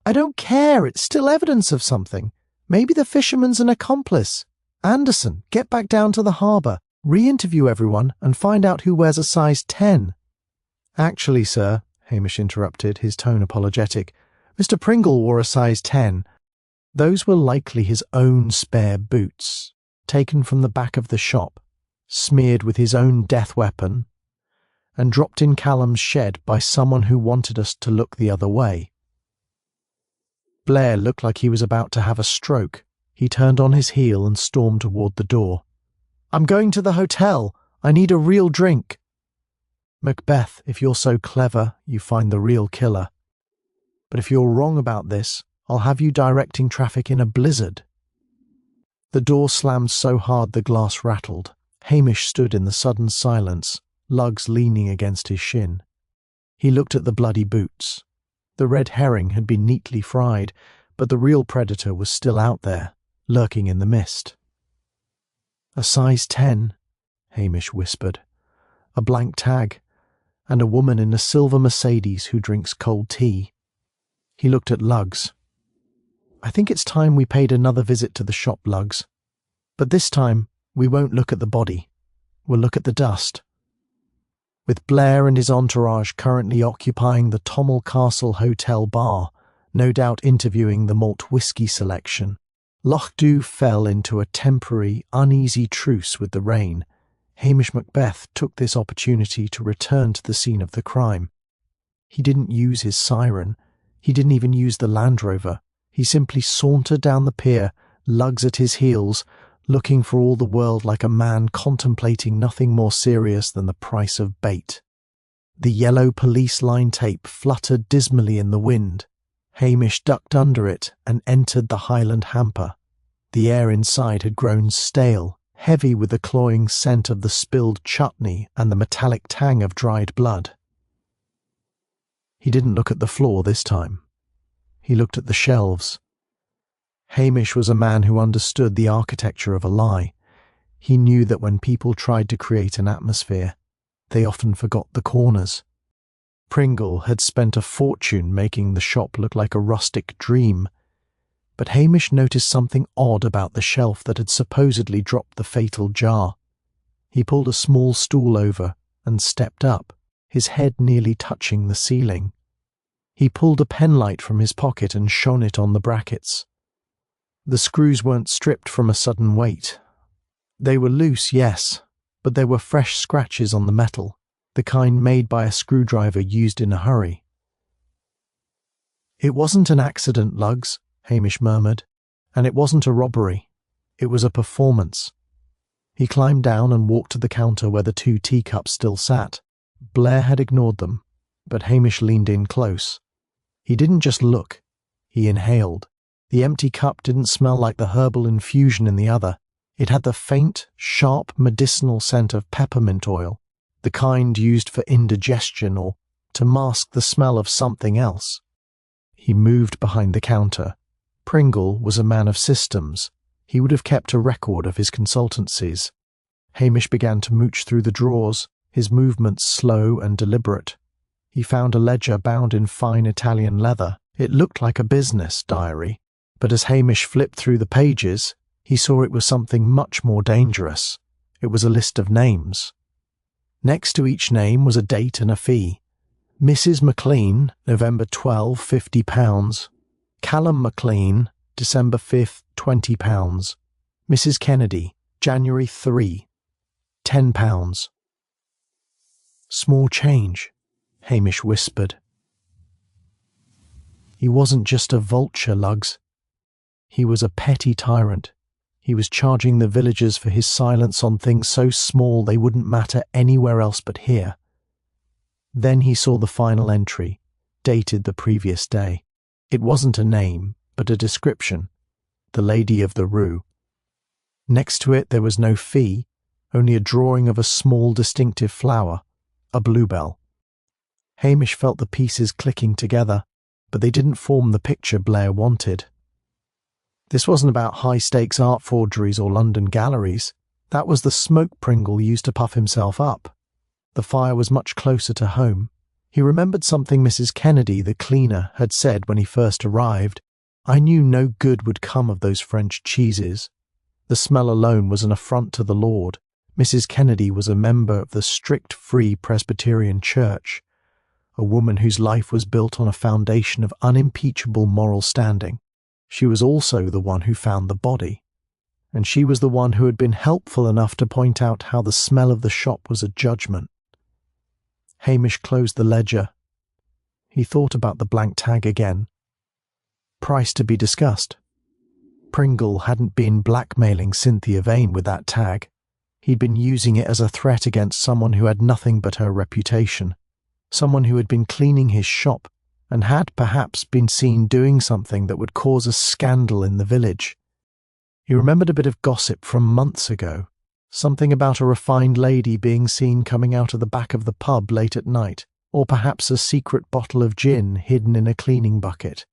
"I don't care, it's still evidence of something. Maybe the fisherman's an accomplice. Anderson, get back down to the harbour, re-interview everyone, and find out who wears a size 10. "Actually, sir," Hamish interrupted, his tone apologetic, "Mr. Pringle wore a size 10. Those were likely his own spare boots, taken from the back of the shop, smeared with his own death weapon, and dropped in Callum's shed by someone who wanted us to look the other way." Blair looked like he was about to have a stroke. He turned on his heel and stormed toward the door. "I'm going to the hotel. I need a real drink." "Macbeth, if you're so clever, you find the real killer. But if you're wrong about this, I'll have you directing traffic in a blizzard." The door slammed so hard the glass rattled. Hamish stood in the sudden silence, lugs leaning against his shin. He looked at the bloody boots. The red herring had been neatly fried, but the real predator was still out there, lurking in the mist. "A size 10, Hamish whispered. "A blank tag. and a woman in a silver Mercedes who drinks cold tea. He looked at Lugs. I think it's time we paid another visit to the shop, Lugs. But this time, we won't look at the body. We'll look at the dust. With Blair and his entourage currently occupying the Tommel Castle Hotel bar, no doubt interviewing the malt whisky selection, Lochdubh fell into a temporary, uneasy truce with the rain. Hamish Macbeth took this opportunity to return to the scene of the crime. He didn't use his siren. He didn't even use the Land Rover. He simply sauntered down the pier, Lugs at his heels, looking for all the world like a man contemplating nothing more serious than the price of bait. The yellow police line tape fluttered dismally in the wind. Hamish ducked under it and entered the Highland hamper. The air inside had grown stale, heavy with the cloying scent of the spilled chutney and the metallic tang of dried blood. He didn't look at the floor this time. He looked at the shelves. Hamish was a man who understood the architecture of a lie. He knew that when people tried to create an atmosphere, they often forgot the corners. Pringle had spent a fortune making the shop look like a rustic dream, but Hamish noticed something odd about the shelf that had supposedly dropped the fatal jar. He pulled a small stool over and stepped up, his head nearly touching the ceiling. He pulled a penlight from his pocket and shone it on the brackets. The screws weren't stripped from a sudden weight. They were loose, yes, but there were fresh scratches on the metal, the kind made by a screwdriver used in a hurry. "It wasn't an accident, Lugs," Hamish murmured, "and it wasn't a robbery. It was a performance." He climbed down and walked to the counter where the 2 teacups still sat. Blair had ignored them, but Hamish leaned in close. He didn't just look, he inhaled. The empty cup didn't smell like the herbal infusion in the other. It had the faint, sharp medicinal scent of peppermint oil, the kind used for indigestion or to mask the smell of something else. He moved behind the counter. Pringle was a man of systems. He would have kept a record of his consultancies. Hamish began to mooch through the drawers, his movements slow and deliberate. He found a ledger bound in fine Italian leather. It looked like a business diary, but as Hamish flipped through the pages, he saw it was something much more dangerous. It was a list of names. Next to each name was a date and a fee. Mrs. McLean, November 12, £50. Callum McLean, December 5th, £20. Mrs. Kennedy, January 3, £10. "Small change," Hamish whispered. He wasn't just a vulture, Lugs. He was a petty tyrant. He was charging the villagers for his silence on things so small they wouldn't matter anywhere else but here. Then he saw the final entry, dated the previous day. It wasn't a name, but a description. The Lady of the Rue. Next to it there was no fee, only a drawing of a small distinctive flower, a bluebell. Hamish felt the pieces clicking together, but they didn't form the picture Blair wanted. This wasn't about high-stakes art forgeries or London galleries. That was the smoke Pringle used to puff himself up. The fire was much closer to home. He remembered something Mrs. Kennedy, the cleaner, had said when he first arrived. "I knew no good would come of those French cheeses." The smell alone was an affront to the Lord. Mrs. Kennedy was a member of the strict Free Presbyterian Church, a woman whose life was built on a foundation of unimpeachable moral standing. She was also the one who found the body, and she was the one who had been helpful enough to point out how the smell of the shop was a judgment. Hamish closed the ledger. He thought about the blank tag again. Price to be discussed. Pringle hadn't been blackmailing Cynthia Vane with that tag. He'd been using it as a threat against someone who had nothing but her reputation, someone who had been cleaning his shop and had perhaps been seen doing something that would cause a scandal in the village. He remembered a bit of gossip from months ago, something about a refined lady being seen coming out of the back of the pub late at night, or perhaps a secret bottle of gin hidden in a cleaning bucket.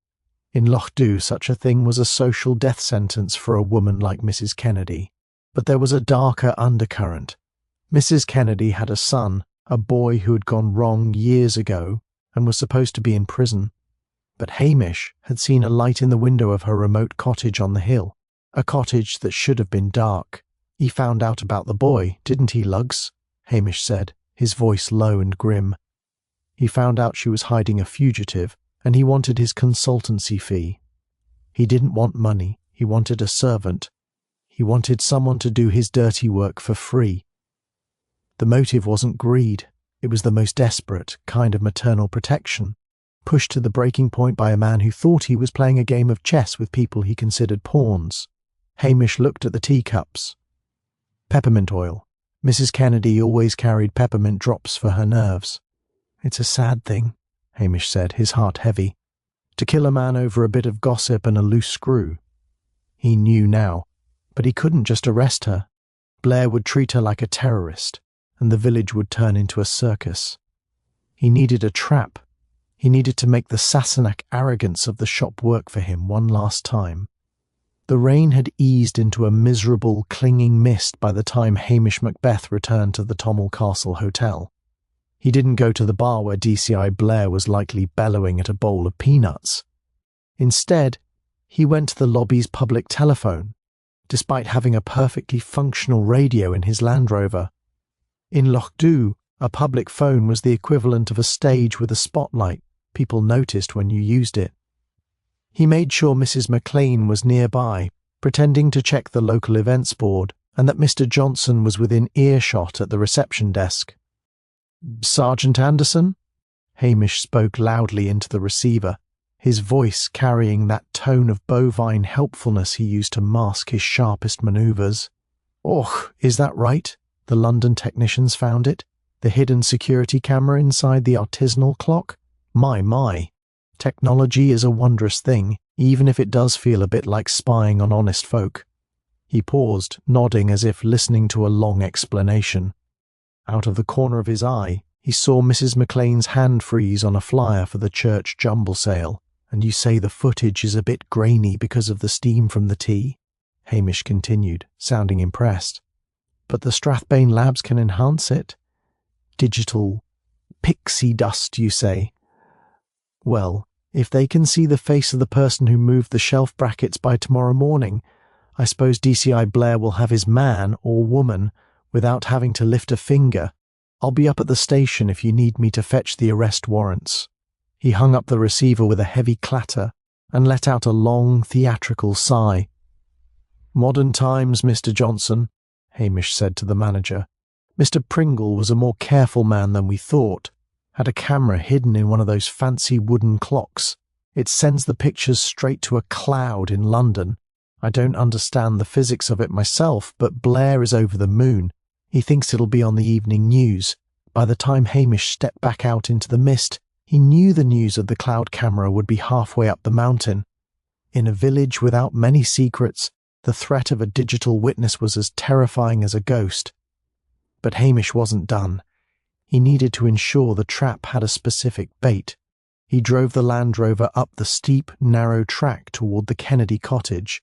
In Lochdubh, such a thing was a social death sentence for a woman like Mrs. Kennedy. But there was a darker undercurrent. Mrs. Kennedy had a son a boy who had gone wrong years ago and was supposed to be in prison. But Hamish had seen a light in the window of her remote cottage on the hill, a cottage that should have been dark. He found out about the boy, didn't he, Lugs? Hamish said, his voice low and grim. He found out she was hiding a fugitive, and he wanted his consultancy fee. He didn't want money, he wanted a servant. He wanted someone to do his dirty work for free. The motive wasn't greed, it was the most desperate kind of maternal protection, pushed to the breaking point by a man who thought he was playing a game of chess with people he considered pawns. Hamish looked at the teacups. Peppermint oil. Mrs. Kennedy always carried peppermint drops for her nerves. It's a sad thing, Hamish said, his heart heavy. To kill a man over a bit of gossip and a loose screw. He knew now, but he couldn't just arrest her. Blair would treat her like a terrorist, and the village would turn into a circus. He needed a trap. He needed to make the Sassenach arrogance of the shop work for him one last time. The rain had eased into a miserable, clinging mist by the time Hamish Macbeth returned to the Tommel Castle Hotel. He didn't go to the bar where DCI Blair was likely bellowing at a bowl of peanuts. Instead, he went to the lobby's public telephone, despite having a perfectly functional radio in his Land Rover. In Lochdubh, a public phone was the equivalent of a stage with a spotlight. People noticed when you used it. He made sure Mrs. McLean was nearby, pretending to check the local events board, and that Mr. Johnson was within earshot at the reception desk. "Sergeant Anderson?" Hamish spoke loudly into the receiver, his voice carrying that tone of bovine helpfulness he used to mask his sharpest manoeuvres. "Oh, is that right? The London technicians found it? The hidden security camera inside the artisanal clock? My. Technology is a wondrous thing, even if it does feel a bit like spying on honest folk." He paused, nodding as if listening to a long explanation. Out of the corner of his eye, he saw Mrs. McLean's hand freeze on a flyer for the church jumble sale. "And you say the footage is a bit grainy because of the steam from the tea?" Hamish continued, sounding impressed. "But the Strathbane labs can enhance it. Digital pixie dust, you say? Well, if they can see the face of the person who moved the shelf brackets by tomorrow morning, I suppose DCI Blair will have his man or woman without having to lift a finger. I'll be up at the station if you need me to fetch the arrest warrants." He hung up the receiver with a heavy clatter and let out a long, theatrical sigh. "Modern times, Mr. Johnson," Hamish said to the manager. "Mr. Pringle was a more careful man than we thought. Had a camera hidden in one of those fancy wooden clocks. It sends the pictures straight to a cloud in London. I don't understand the physics of it myself, but Blair is over the moon. He thinks it'll be on the evening news. By the time Hamish stepped back out into the mist, he knew the news of the cloud camera would be halfway up the mountain. In a village without many secrets, the threat of a digital witness was as terrifying as a ghost. But Hamish wasn't done. He needed to ensure the trap had a specific bait. He drove the Land Rover up the steep, narrow track toward the Kennedy cottage.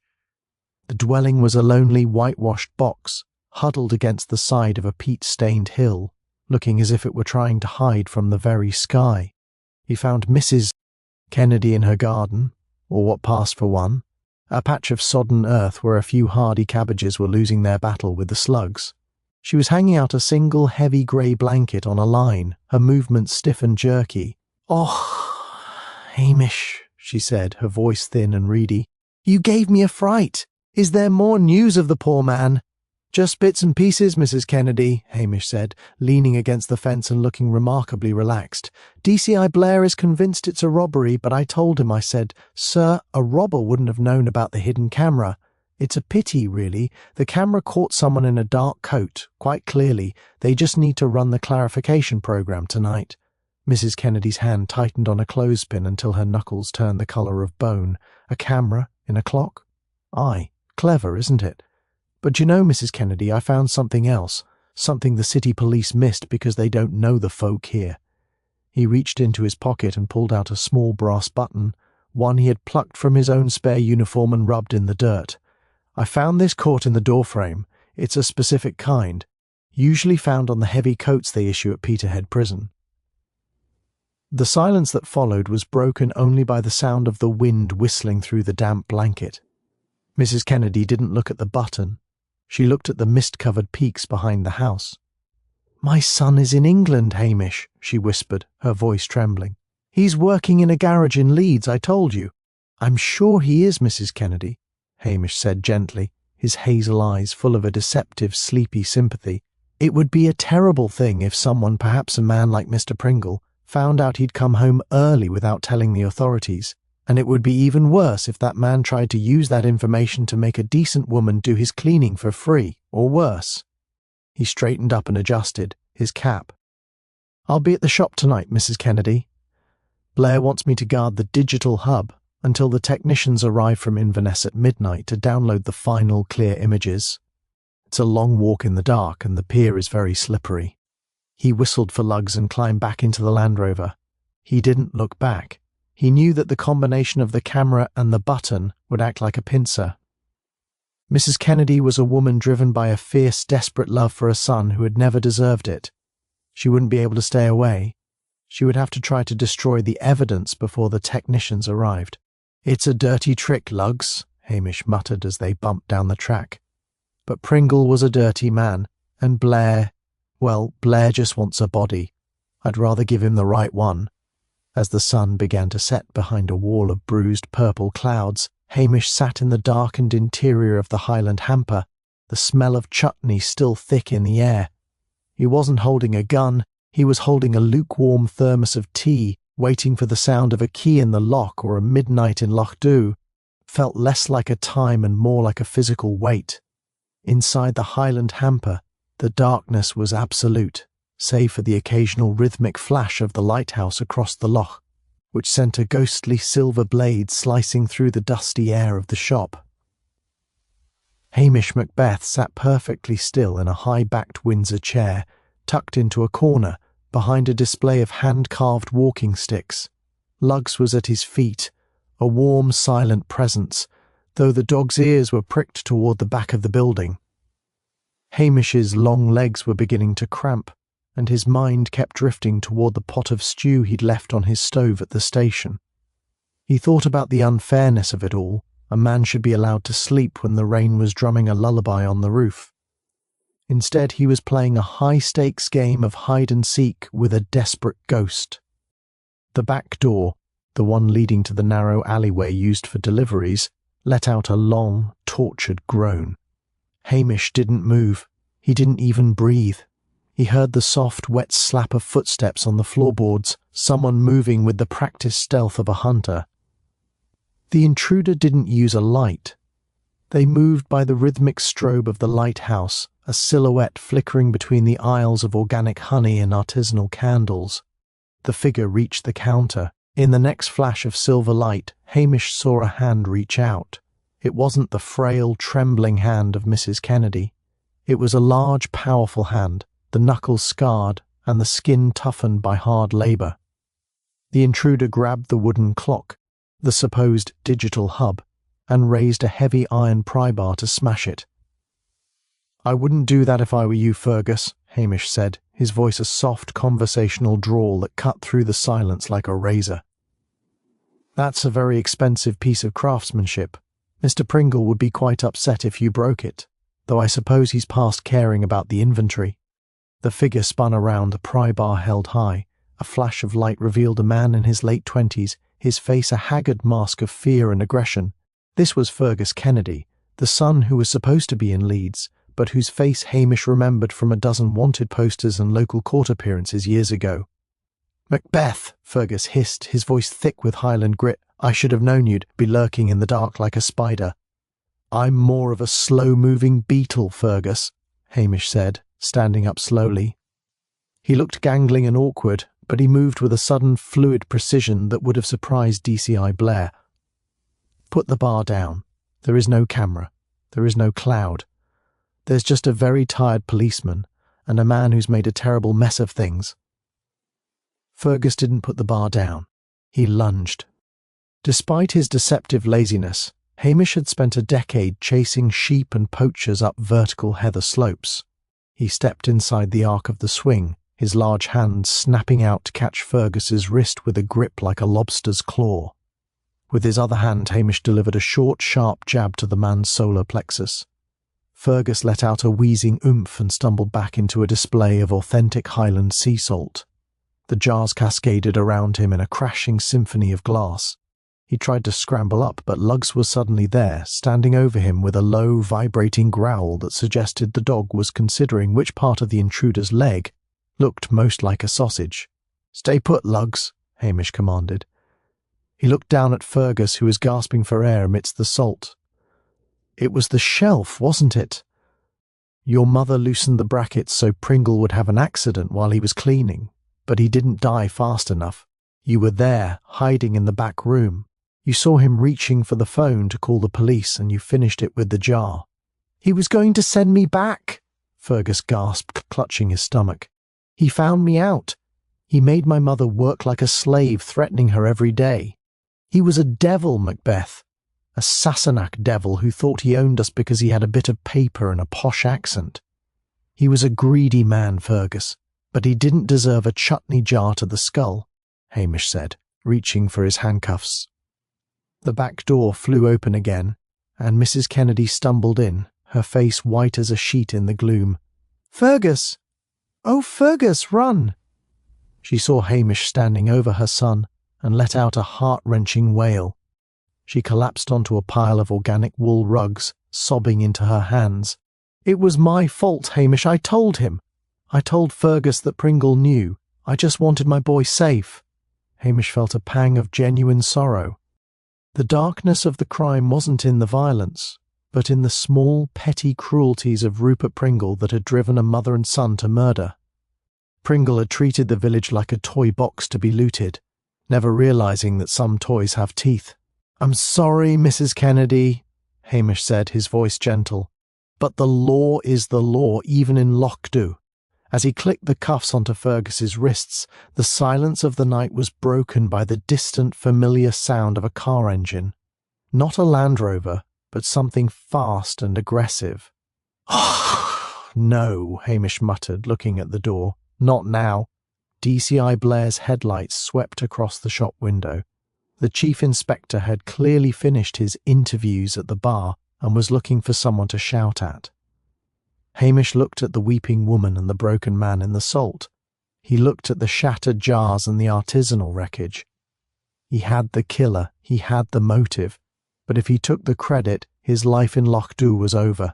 The dwelling was a lonely, whitewashed box, huddled against the side of a peat-stained hill, looking as if it were trying to hide from the very sky. He found Mrs. Kennedy in her garden, or what passed for one, a patch of sodden earth where a few hardy cabbages were losing their battle with the slugs. She was hanging out a single heavy grey blanket on a line, her movements stiff and jerky. "Oh, Hamish," she said, her voice thin and reedy. "You gave me a fright. Is there more news of the poor man?" "Just bits and pieces, Mrs. Kennedy," Hamish said, leaning against the fence and looking remarkably relaxed. "DCI Blair is convinced it's a robbery, but I told him, I said, 'Sir, a robber wouldn't have known about the hidden camera. It's a pity, really. The camera caught someone in a dark coat, quite clearly. They just need to run the clarification program tonight.'" Mrs. Kennedy's hand tightened on a clothespin until her knuckles turned the colour of bone. "A camera in a clock? Aye, clever, isn't it? But you know, Mrs. Kennedy, I found something else, something the city police missed because they don't know the folk here." He reached into his pocket and pulled out a small brass button, one he had plucked from his own spare uniform and rubbed in the dirt. "I found this caught in the doorframe. It's a specific kind. usually found on the heavy coats they issue at Peterhead Prison. The silence that followed was broken only by the sound of the wind whistling through the damp blanket. Mrs. Kennedy didn't look at the button. She looked at the mist-covered peaks behind the house. "My son is in England, Hamish," she whispered, her voice trembling. "He's working in a garage in Leeds, I told you." "I'm sure he is, Mrs. Kennedy," Hamish said gently, his hazel eyes full of a deceptive, sleepy sympathy. "It would be a terrible thing if someone, perhaps a man like Mr. Pringle, found out he'd come home early without telling the authorities, and it would be even worse if that man tried to use that information to make a decent woman do his cleaning for free, or worse." He straightened up and adjusted his cap. "I'll be at the shop tonight, Mrs. Kennedy. Blair wants me to guard the digital hub until the technicians arrive from Inverness at midnight to download the final clear images. It's a long walk in the dark and the pier is very slippery." He whistled for lugs and climbed back into the Land Rover. He didn't look back. He knew that the combination of the camera and the button would act like a pincer. Mrs. Kennedy was a woman driven by a fierce, desperate love for a son who had never deserved it. She wouldn't be able to stay away. She would have to try to destroy the evidence before the technicians arrived. "It's a dirty trick, Lugs," Hamish muttered as they bumped down the track. But Pringle was a dirty man, and Blair just wants a body. I'd rather give him the right one. As the sun began to set behind a wall of bruised purple clouds, Hamish sat in the darkened interior of the Highland hamper, the smell of chutney still thick in the air. He wasn't holding a gun, he was holding a lukewarm thermos of tea, waiting for the sound of a key in the lock or a midnight in Lochdubh. Felt less like a time and more like a physical weight. Inside the Highland hamper, the darkness was absolute, save for the occasional rhythmic flash of the lighthouse across the loch, which sent a ghostly silver blade slicing through the dusty air of the shop. Hamish Macbeth sat perfectly still in a high-backed Windsor chair, tucked into a corner, behind a display of hand-carved walking sticks. Lugs was at his feet, a warm, silent presence, though the dog's ears were pricked toward the back of the building. Hamish's long legs were beginning to cramp, and his mind kept drifting toward the pot of stew he'd left on his stove at the station. He thought about the unfairness of it all. A man should be allowed to sleep when the rain was drumming a lullaby on the roof. Instead, he was playing a high-stakes game of hide-and-seek with a desperate ghost. The back door, the one leading to the narrow alleyway used for deliveries, let out a long, tortured groan. Hamish didn't move. He didn't even breathe. He heard the soft, wet slap of footsteps on the floorboards, someone moving with the practiced stealth of a hunter. The intruder didn't use a light. They moved by the rhythmic strobe of the lighthouse, a silhouette flickering between the aisles of organic honey and artisanal candles. The figure reached the counter. In the next flash of silver light, Hamish saw a hand reach out. It wasn't the frail, trembling hand of Mrs. Kennedy. It was a large, powerful hand, the knuckles scarred and the skin toughened by hard labour. The intruder grabbed the wooden clock, the supposed digital hub, and raised a heavy iron pry bar to smash it. "I wouldn't do that if I were you, Fergus," Hamish said, his voice a soft, conversational drawl that cut through the silence like a razor. "That's a very expensive piece of craftsmanship. Mr. Pringle would be quite upset if you broke it, though I suppose he's past caring about the inventory." The figure spun around, the pry bar held high. A flash of light revealed a man in his late 20s, his face a haggard mask of fear and aggression. This was Fergus Kennedy, the son who was supposed to be in Leeds, but whose face Hamish remembered from a dozen wanted posters and local court appearances years ago. "Macbeth," Fergus hissed, his voice thick with Highland grit. "I should have known you'd be lurking in the dark like a spider." "I'm more of a slow-moving beetle, Fergus," Hamish said, standing up slowly. He looked gangling and awkward, but he moved with a sudden fluid precision that would have surprised DCI Blair. "Put the bar down. There is no camera. There is no cloud. There's just a very tired policeman and a man who's made a terrible mess of things." Fergus didn't put the bar down. He lunged. Despite his deceptive laziness, Hamish had spent a decade chasing sheep and poachers up vertical heather slopes. He stepped inside the arc of the swing, his large hand snapping out to catch Fergus's wrist with a grip like a lobster's claw. With his other hand, Hamish delivered a short, sharp jab to the man's solar plexus. Fergus let out a wheezing oomph and stumbled back into a display of authentic Highland sea salt. The jars cascaded around him in a crashing symphony of glass. He tried to scramble up, but Lugs was suddenly there, standing over him with a low, vibrating growl that suggested the dog was considering which part of the intruder's leg looked most like a sausage. "Stay put, Lugs," Hamish commanded. He looked down at Fergus, who was gasping for air amidst the salt. "It was the shelf, wasn't it? Your mother loosened the brackets so Pringle would have an accident while he was cleaning, but he didn't die fast enough. You were there, hiding in the back room. You saw him reaching for the phone to call the police, and you finished it with the jar." "He was going to send me back," Fergus gasped, clutching his stomach. "He found me out. He made my mother work like a slave, threatening her every day. He was a devil, Macbeth. A Sassenach devil who thought he owned us because he had a bit of paper and a posh accent. He was a greedy man, Fergus, but he didn't deserve a chutney jar to the skull," Hamish said, reaching for his handcuffs. The back door flew open again, and Mrs. Kennedy stumbled in, her face white as a sheet in the gloom. "Fergus! Oh, Fergus, run!" She saw Hamish standing over her son and let out a heart-wrenching wail. She collapsed onto a pile of organic wool rugs, sobbing into her hands. "It was my fault, Hamish. I told him. I told Fergus that Pringle knew. I just wanted my boy safe." Hamish felt a pang of genuine sorrow. The darkness of the crime wasn't in the violence, but in the small, petty cruelties of Rupert Pringle that had driven a mother and son to murder. Pringle had treated the village like a toy box to be looted, never realizing that some toys have teeth. "I'm sorry, Mrs. Kennedy," Hamish said, his voice gentle, "but the law is the law, even in Lochdubh." As he clicked the cuffs onto Fergus's wrists, the silence of the night was broken by the distant, familiar sound of a car engine. Not a Land Rover, but something fast and aggressive. "No," Hamish muttered, looking at the door. "Not now." DCI Blair's headlights swept across the shop window. The chief inspector had clearly finished his interviews at the bar and was looking for someone to shout at. Hamish looked at the weeping woman and the broken man in the salt. He looked at the shattered jars and the artisanal wreckage. He had the killer, he had the motive, but if he took the credit, his life in Lochdubh was over.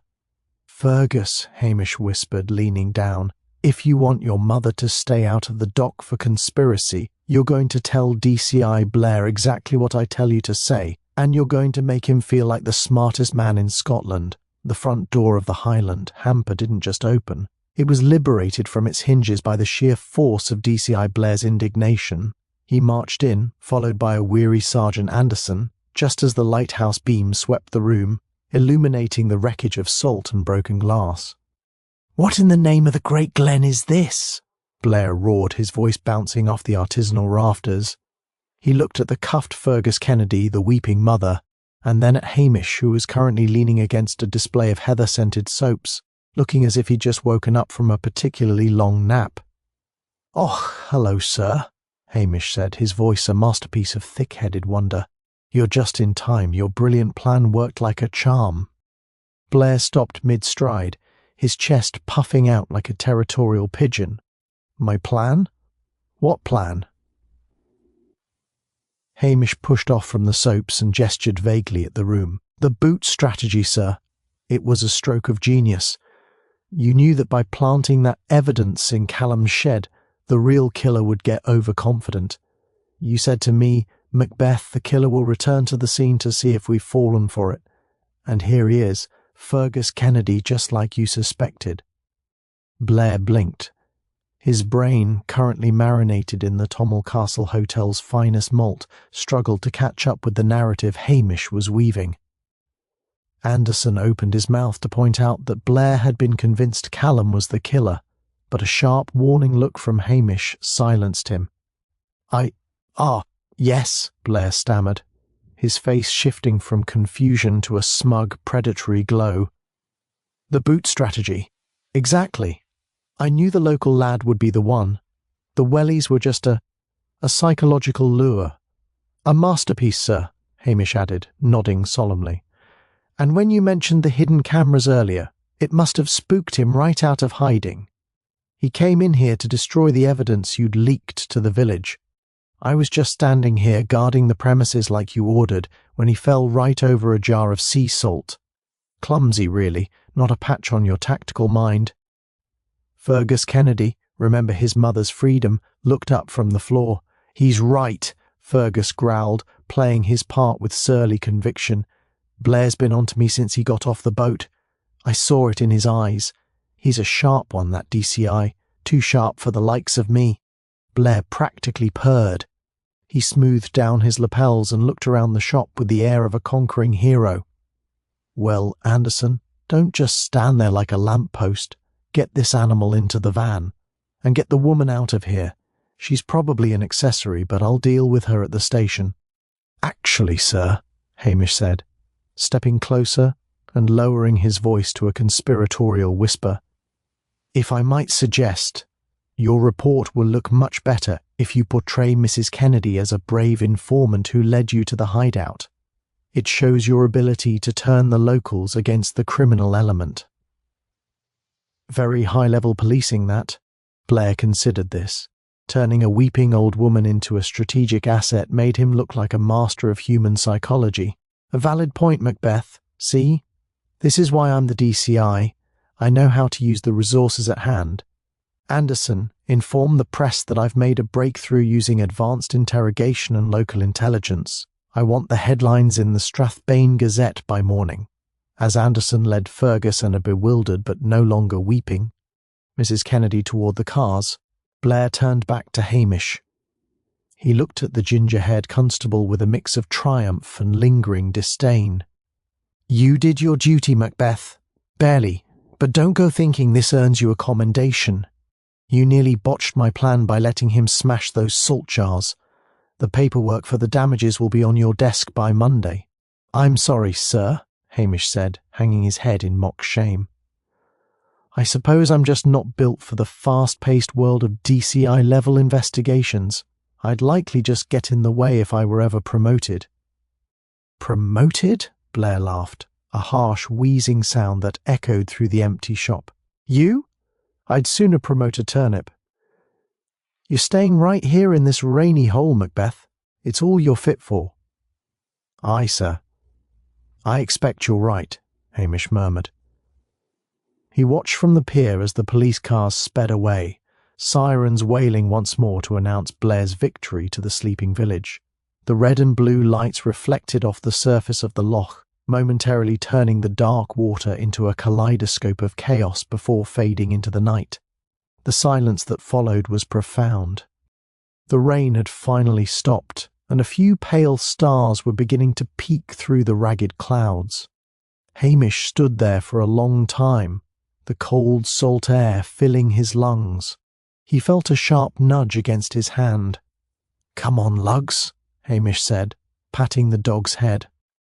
"Fergus," Hamish whispered, leaning down, "if you want your mother to stay out of the dock for conspiracy, you're going to tell DCI Blair exactly what I tell you to say, and you're going to make him feel like the smartest man in Scotland." The front door of the Highland hamper didn't just open. It was liberated from its hinges by the sheer force of DCI Blair's indignation. He marched in, followed by a weary Sergeant Anderson, just as the lighthouse beam swept the room, illuminating the wreckage of salt and broken glass. "What in the name of the Great Glen is this?" Blair roared, his voice bouncing off the artisanal rafters. He looked at the cuffed Fergus Kennedy, the weeping mother, and then at Hamish, who was currently leaning against a display of heather-scented soaps, looking as if he'd just woken up from a particularly long nap. "Oh, hello, sir," Hamish said, his voice a masterpiece of thick-headed wonder. "You're just in time. Your brilliant plan worked like a charm." Blair stopped mid-stride, his chest puffing out like a territorial pigeon. "My plan? What plan?" Hamish pushed off from the soaps and gestured vaguely at the room. "The boot strategy, sir. It was a stroke of genius. You knew that by planting that evidence in Callum's shed, the real killer would get overconfident. You said to me, 'Macbeth, the killer will return to the scene to see if we've fallen for it.' And here he is, Fergus Kennedy, just like you suspected." Blair blinked. His brain, currently marinated in the Tommel Castle Hotel's finest malt, struggled to catch up with the narrative Hamish was weaving. Anderson opened his mouth to point out that Blair had been convinced Callum was the killer, but a sharp, warning look from Hamish silenced him. Yes," Blair stammered, his face shifting from confusion to a smug, predatory glow. "The boot strategy. Exactly. I knew the local lad would be the one. The wellies were just a psychological lure. A masterpiece, sir, Hamish added, nodding solemnly. And when you mentioned the hidden cameras earlier, it must have spooked him right out of hiding. He came in here to destroy the evidence you'd leaked to the village. I was just standing here guarding the premises like you ordered when he fell right over a jar of sea salt. Clumsy, really, not a patch on your tactical mind. Fergus Kennedy, remember his mother's freedom, looked up from the floor. He's right, Fergus growled, playing his part with surly conviction. Blair's been onto me since he got off the boat. I saw it in his eyes. He's a sharp one, that DCI, too sharp for the likes of me. Blair practically purred. He smoothed down his lapels and looked around the shop with the air of a conquering hero. Well, Anderson, don't just stand there like a lamppost. Get this animal into the van. And get the woman out of here. She's probably an accessory, but I'll deal with her at the station. Actually, sir, Hamish said, stepping closer and lowering his voice to a conspiratorial whisper, if I might suggest, your report will look much better if you portray Mrs. Kennedy as a brave informant who led you to the hideout. It shows your ability to turn the locals against the criminal element. Very high-level policing, that. Blair considered this. Turning a weeping old woman into a strategic asset made him look like a master of human psychology. A valid point, Macbeth. See? This is why I'm the DCI. I know how to use the resources at hand. Anderson, inform the press that I've made a breakthrough using advanced interrogation and local intelligence. I want the headlines in the Strathbane Gazette by morning. As Anderson led Fergus and a bewildered but no longer weeping Mrs. Kennedy toward the cars, Blair turned back to Hamish. He looked at the ginger-haired constable with a mix of triumph and lingering disdain. You did your duty, Macbeth. Barely. But don't go thinking this earns you a commendation. You nearly botched my plan by letting him smash those salt jars. The paperwork for the damages will be on your desk by Monday. I'm sorry, sir, Hamish said, hanging his head in mock shame. I suppose I'm just not built for the fast-paced world of DCI-level investigations. I'd likely just get in the way if I were ever promoted. Promoted? Blair laughed, a harsh, wheezing sound that echoed through the empty shop. You? I'd sooner promote a turnip. You're staying right here in this rainy hole, Macbeth. It's all you're fit for. Aye, sir. I expect you're right, Hamish murmured. He watched from the pier as the police cars sped away, sirens wailing once more to announce Blair's victory to the sleeping village. The red and blue lights reflected off the surface of the loch, momentarily turning the dark water into a kaleidoscope of chaos before fading into the night. The silence that followed was profound. The rain had finally stopped, and a few pale stars were beginning to peek through the ragged clouds. Hamish stood there for a long time, the cold salt air filling his lungs. He felt a sharp nudge against his hand. Come on, Lugs, Hamish said, patting the dog's head.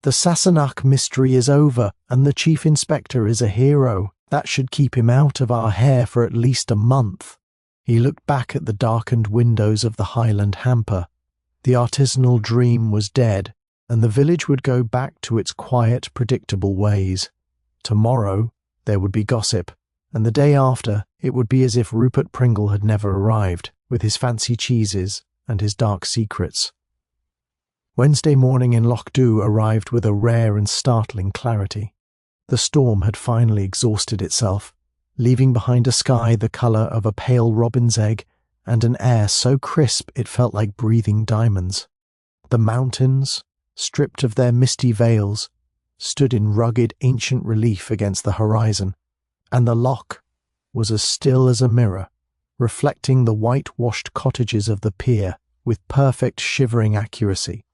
The Sassenach mystery is over, and the Chief Inspector is a hero. That should keep him out of our hair for at least a month. He looked back at the darkened windows of the Highland hamper. The artisanal dream was dead, and the village would go back to its quiet, predictable ways. Tomorrow there would be gossip, and the day after it would be as if Rupert Pringle had never arrived, with his fancy cheeses and his dark secrets. Wednesday morning in Lochdubh arrived with a rare and startling clarity. The storm had finally exhausted itself, leaving behind a sky the colour of a pale robin's egg and an air so crisp it felt like breathing diamonds. The mountains, stripped of their misty veils, stood in rugged ancient relief against the horizon, and the loch was as still as a mirror, reflecting the whitewashed cottages of the pier with perfect shivering accuracy.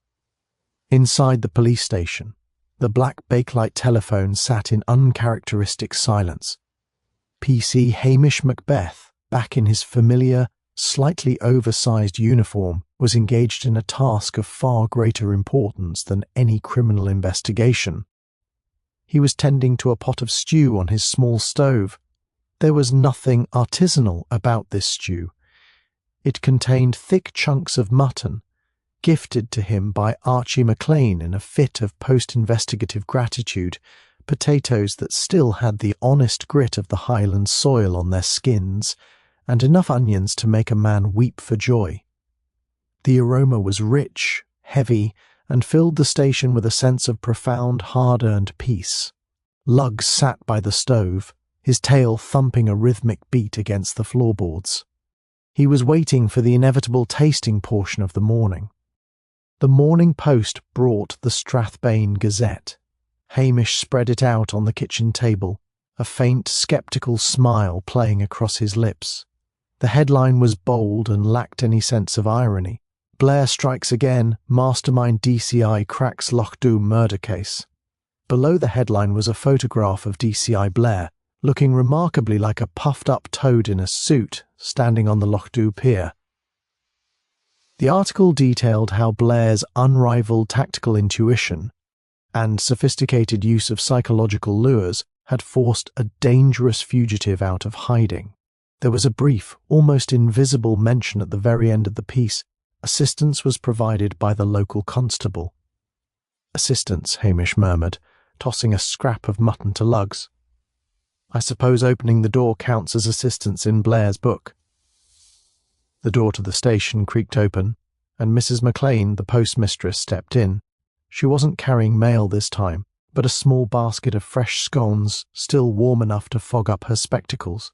Inside the police station, the black bakelite telephone sat in uncharacteristic silence. PC Hamish Macbeth, back in his familiar, slightly oversized uniform, was engaged in a task of far greater importance than any criminal investigation. He was tending to a pot of stew on his small stove. There was nothing artisanal about this stew. It contained thick chunks of mutton, gifted to him by Archie MacLean in a fit of post-investigative gratitude, potatoes that still had the honest grit of the Highland soil on their skins, and enough onions to make a man weep for joy. The aroma was rich, heavy, and filled the station with a sense of profound, hard-earned peace. Luggs sat by the stove, his tail thumping a rhythmic beat against the floorboards. He was waiting for the inevitable tasting portion of the morning. The Morning Post brought the Strathbane Gazette. Hamish spread it out on the kitchen table, a faint, sceptical smile playing across his lips. The headline was bold and lacked any sense of irony. Blair strikes again, mastermind DCI cracks Lochdubh murder case. Below the headline was a photograph of DCI Blair, looking remarkably like a puffed-up toad in a suit, standing on the Lochdubh pier. The article detailed how Blair's unrivaled tactical intuition and sophisticated use of psychological lures had forced a dangerous fugitive out of hiding. There was a brief, almost invisible mention at the very end of the piece. Assistance was provided by the local constable. "Assistance," Hamish murmured, tossing a scrap of mutton to Luggs. "I suppose opening the door counts as assistance in Blair's book." The door to the station creaked open, and Mrs. MacLean, the postmistress, stepped in. She wasn't carrying mail this time, but a small basket of fresh scones, still warm enough to fog up her spectacles.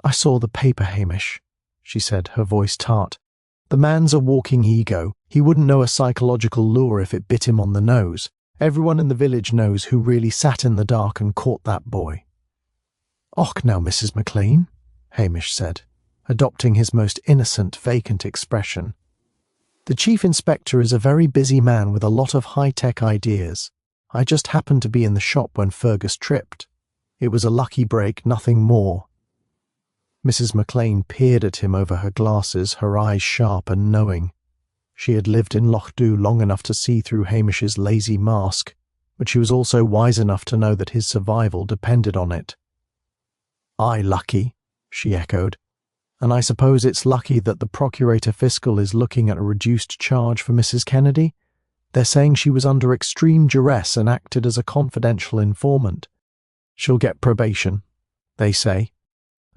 "I saw the paper, Hamish," she said, her voice tart. "The man's a walking ego. He wouldn't know a psychological lure if it bit him on the nose. Everyone in the village knows who really sat in the dark and caught that boy." "Och now, Mrs. MacLean," Hamish said, adopting his most innocent, vacant expression. "The chief inspector is a very busy man with a lot of high-tech ideas. I just happened to be in the shop when Fergus tripped. It was a lucky break, nothing more." Mrs. MacLean peered at him over her glasses, her eyes sharp and knowing. She had lived in Lochdubh long enough to see through Hamish's lazy mask, but she was also wise enough to know that his survival depended on it. "Aye, lucky," she echoed. "And I suppose it's lucky that the Procurator Fiscal is looking at a reduced charge for Mrs. Kennedy? They're saying she was under extreme duress and acted as a confidential informant. She'll get probation, they say,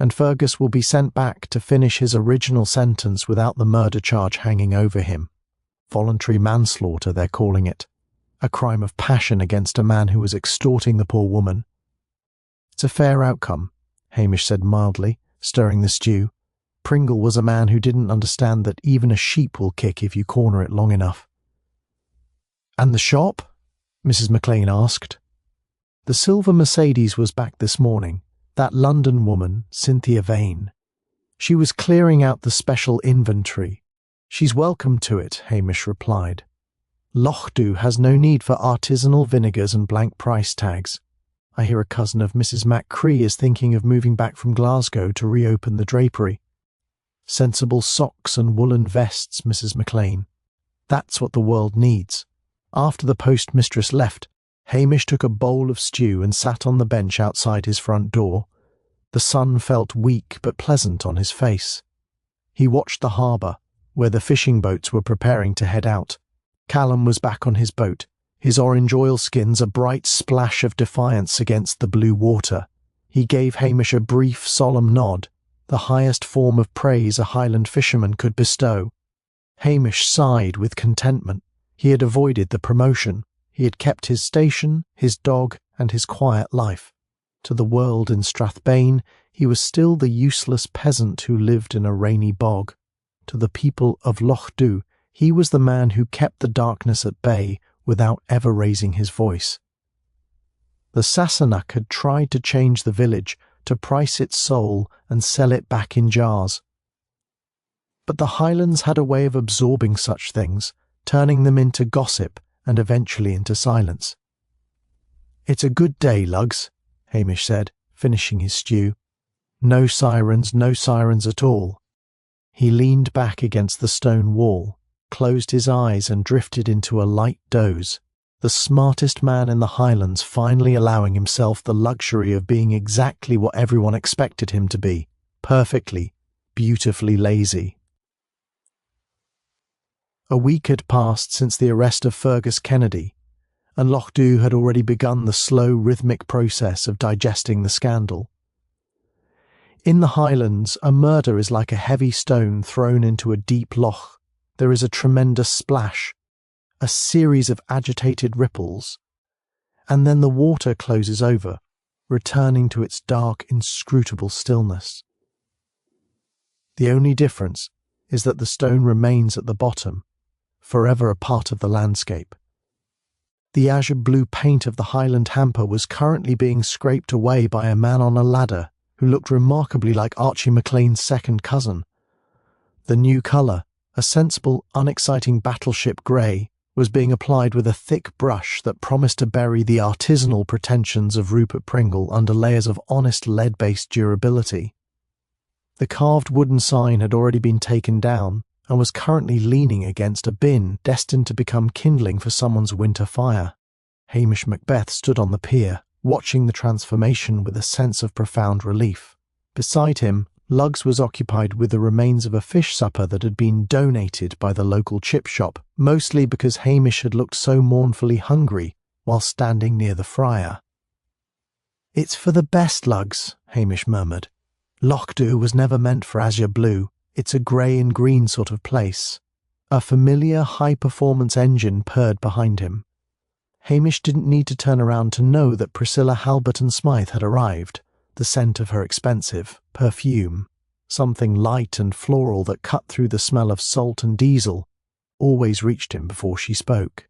and Fergus will be sent back to finish his original sentence without the murder charge hanging over him. Voluntary manslaughter, they're calling it. A crime of passion against a man who was extorting the poor woman." "It's a fair outcome," Hamish said mildly, stirring the stew. Pringle was a man who didn't understand that even a sheep will kick if you corner it long enough. "And the shop?" Mrs. MacLean asked. "The silver Mercedes was back this morning. That London woman, Cynthia Vane. She was clearing out the special inventory. She's welcome to it," Hamish replied. "Lochdubh has no need for artisanal vinegars and blank price tags. I hear a cousin of Mrs. MacCree is thinking of moving back from Glasgow to reopen the drapery. Sensible socks and woolen vests, Mrs. MacLean. That's what the world needs." After the postmistress left, Hamish took a bowl of stew and sat on the bench outside his front door. The sun felt weak but pleasant on his face. He watched the harbour, where the fishing boats were preparing to head out. Callum was back on his boat, his orange oilskins a bright splash of defiance against the blue water. He gave Hamish a brief, solemn nod, the highest form of praise a Highland fisherman could bestow. Hamish sighed with contentment. He had avoided the promotion. He had kept his station, his dog, and his quiet life. To the world in Strathbane, he was still the useless peasant who lived in a rainy bog. To the people of Lochdubh, he was the man who kept the darkness at bay without ever raising his voice. The Sassenach had tried to change the village, to price its soul and sell it back in jars. But the Highlands had a way of absorbing such things, turning them into gossip and eventually into silence. "It's a good day, Luggs," Hamish said, finishing his stew. No sirens at all." He leaned back against the stone wall, closed his eyes and drifted into a light doze. the smartest man in the Highlands finally allowing himself the luxury of being exactly what everyone expected him to be, perfectly, beautifully lazy. A week had passed since the arrest of Fergus Kennedy, and Lochdubh had already begun the slow, rhythmic process of digesting the scandal. In the Highlands, a murder is like a heavy stone thrown into a deep loch. There is a tremendous splash, a series of agitated ripples, and then the water closes over, returning to its dark, inscrutable stillness. The only difference is that the stone remains at the bottom, forever a part of the landscape. The azure blue paint of the Highland hamper was currently being scraped away by a man on a ladder who looked remarkably like Archie MacLean's second cousin. The new colour, a sensible, unexciting battleship grey, was being applied with a thick brush that promised to bury the artisanal pretensions of Rupert Pringle under layers of honest lead-based durability. The carved wooden sign had already been taken down and was currently leaning against a bin destined to become kindling for someone's winter fire. Hamish Macbeth stood on the pier, watching the transformation with a sense of profound relief. Beside him, Lugs was occupied with the remains of a fish supper that had been donated by the local chip shop, mostly because Hamish had looked so mournfully hungry while standing near the fryer. "It's for the best, Lugs," Hamish murmured. "Lochdubh was never meant for azure blue. It's a grey and green sort of place." A familiar high-performance engine purred behind him. Hamish didn't need to turn around to know that Priscilla Halberton-Smythe had arrived, the scent of her expensive perfume, something light and floral that cut through the smell of salt and diesel, always reached him before she spoke.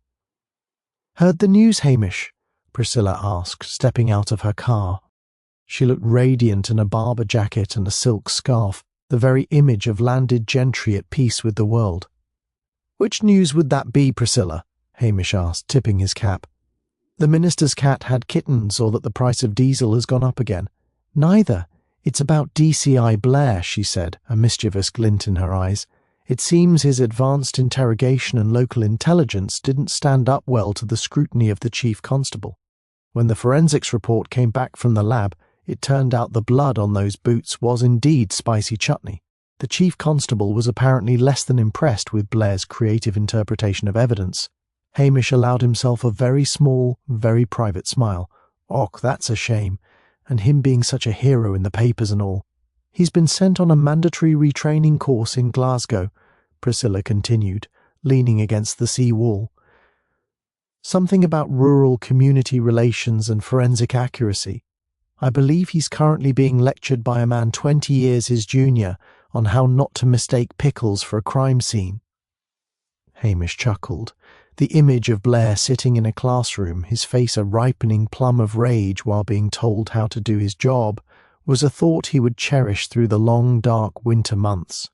"Heard the news, Hamish?" Priscilla asked, stepping out of her car. She looked radiant in a Barber jacket and a silk scarf, the very image of landed gentry at peace with the world. "Which news would that be, Priscilla?" Hamish asked, tipping his cap. "The minister's cat had kittens, or that the price of diesel has gone up again?" "Neither. It's about DCI Blair," she said, a mischievous glint in her eyes. "It seems his advanced interrogation and local intelligence didn't stand up well to the scrutiny of the chief constable. When the forensics report came back from the lab, it turned out the blood on those boots was indeed spicy chutney. The chief constable was apparently less than impressed with Blair's creative interpretation of evidence." Hamish allowed himself a very small, very private smile. "Och, that's a shame. And him being such a hero in the papers and all." "He's been sent on a mandatory retraining course in Glasgow," Priscilla continued, leaning against the sea wall. "Something about rural community relations and forensic accuracy. I believe he's currently being lectured by a man 20 years his junior on how not to mistake pickles for a crime scene." Hamish chuckled. The image of Blair sitting in a classroom, his face a ripening plum of rage while being told how to do his job, was a thought he would cherish through the long, dark winter months.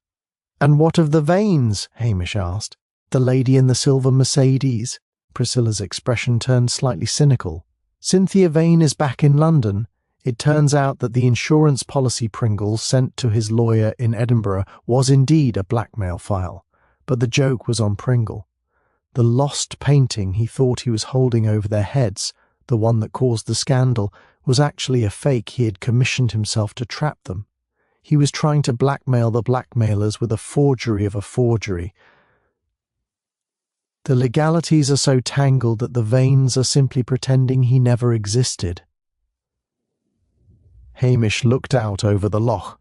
"And what of the Vanes?" Hamish asked. "The lady in the silver Mercedes?" Priscilla's expression turned slightly cynical. "Cynthia Vane is back in London. It turns out that the insurance policy Pringle sent to his lawyer in Edinburgh was indeed a blackmail file, but the joke was on Pringle. The lost painting he thought he was holding over their heads, the one that caused the scandal, was actually a fake he had commissioned himself to trap them. He was trying to blackmail the blackmailers with a forgery of a forgery. The legalities are so tangled that the Vanes are simply pretending he never existed." Hamish looked out over the loch.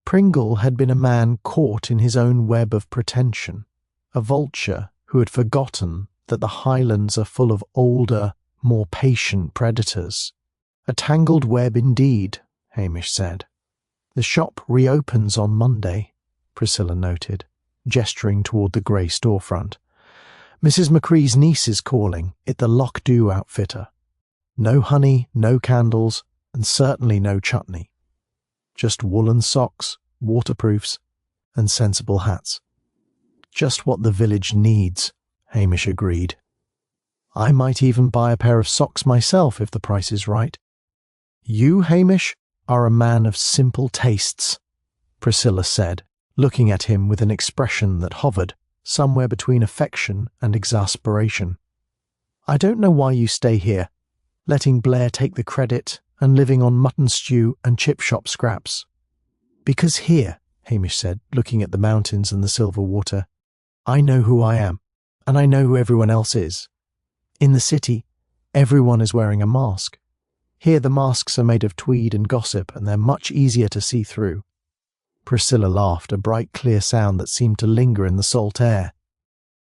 Pringle had been a man caught in his own web of pretension, a vulture who had forgotten that the Highlands are full of older, more patient predators. "A tangled web indeed," Hamish said. "The shop reopens on Monday," Priscilla noted, gesturing toward the grey storefront. "Mrs. McCree's niece is calling, at the Lochdubh outfitter. No honey, no candles, and certainly no chutney. Just woolen socks, waterproofs, and sensible hats." "Just what the village needs," Hamish agreed. "I might even buy a pair of socks myself if the price is right." "You, Hamish, are a man of simple tastes," Priscilla said, looking at him with an expression that hovered somewhere between affection and exasperation. I don't know why you stay here, letting Blair take the credit and living on mutton stew and chip shop scraps. Because here, Hamish said, looking at the mountains and the silver water, I know who I am, and I know who everyone else is. In the city, everyone is wearing a mask. Here the masks are made of tweed and gossip, and they're much easier to see through. Priscilla laughed, a bright, clear sound that seemed to linger in the salt air.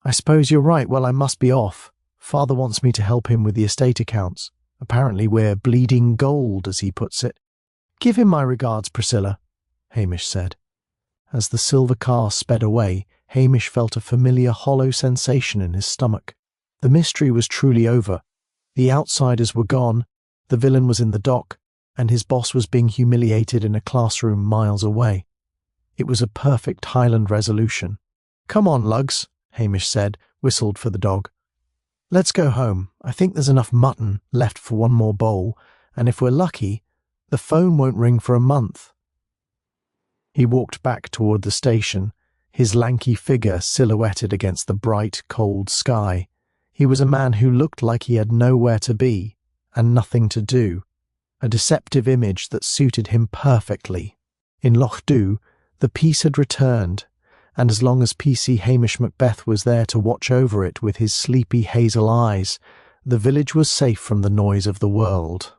I suppose you're right. Well, I must be off. Father wants me to help him with the estate accounts. Apparently we're bleeding gold, as he puts it. Give him my regards, Priscilla, Hamish said. As the silver car sped away, Hamish felt a familiar hollow sensation in his stomach. The mystery was truly over. The outsiders were gone, the villain was in the dock, and his boss was being humiliated in a classroom miles away. It was a perfect Highland resolution. Come on, Lugs, Hamish said, whistled for the dog. Let's go home. I think there's enough mutton left for one more bowl, and if we're lucky, the phone won't ring for a month. He walked back toward the station, his lanky figure silhouetted against the bright, cold sky. He was a man who looked like he had nowhere to be and nothing to do, a deceptive image that suited him perfectly. In Lochdubh, the peace had returned, and as long as PC Hamish Macbeth was there to watch over it with his sleepy hazel eyes, the village was safe from the noise of the world.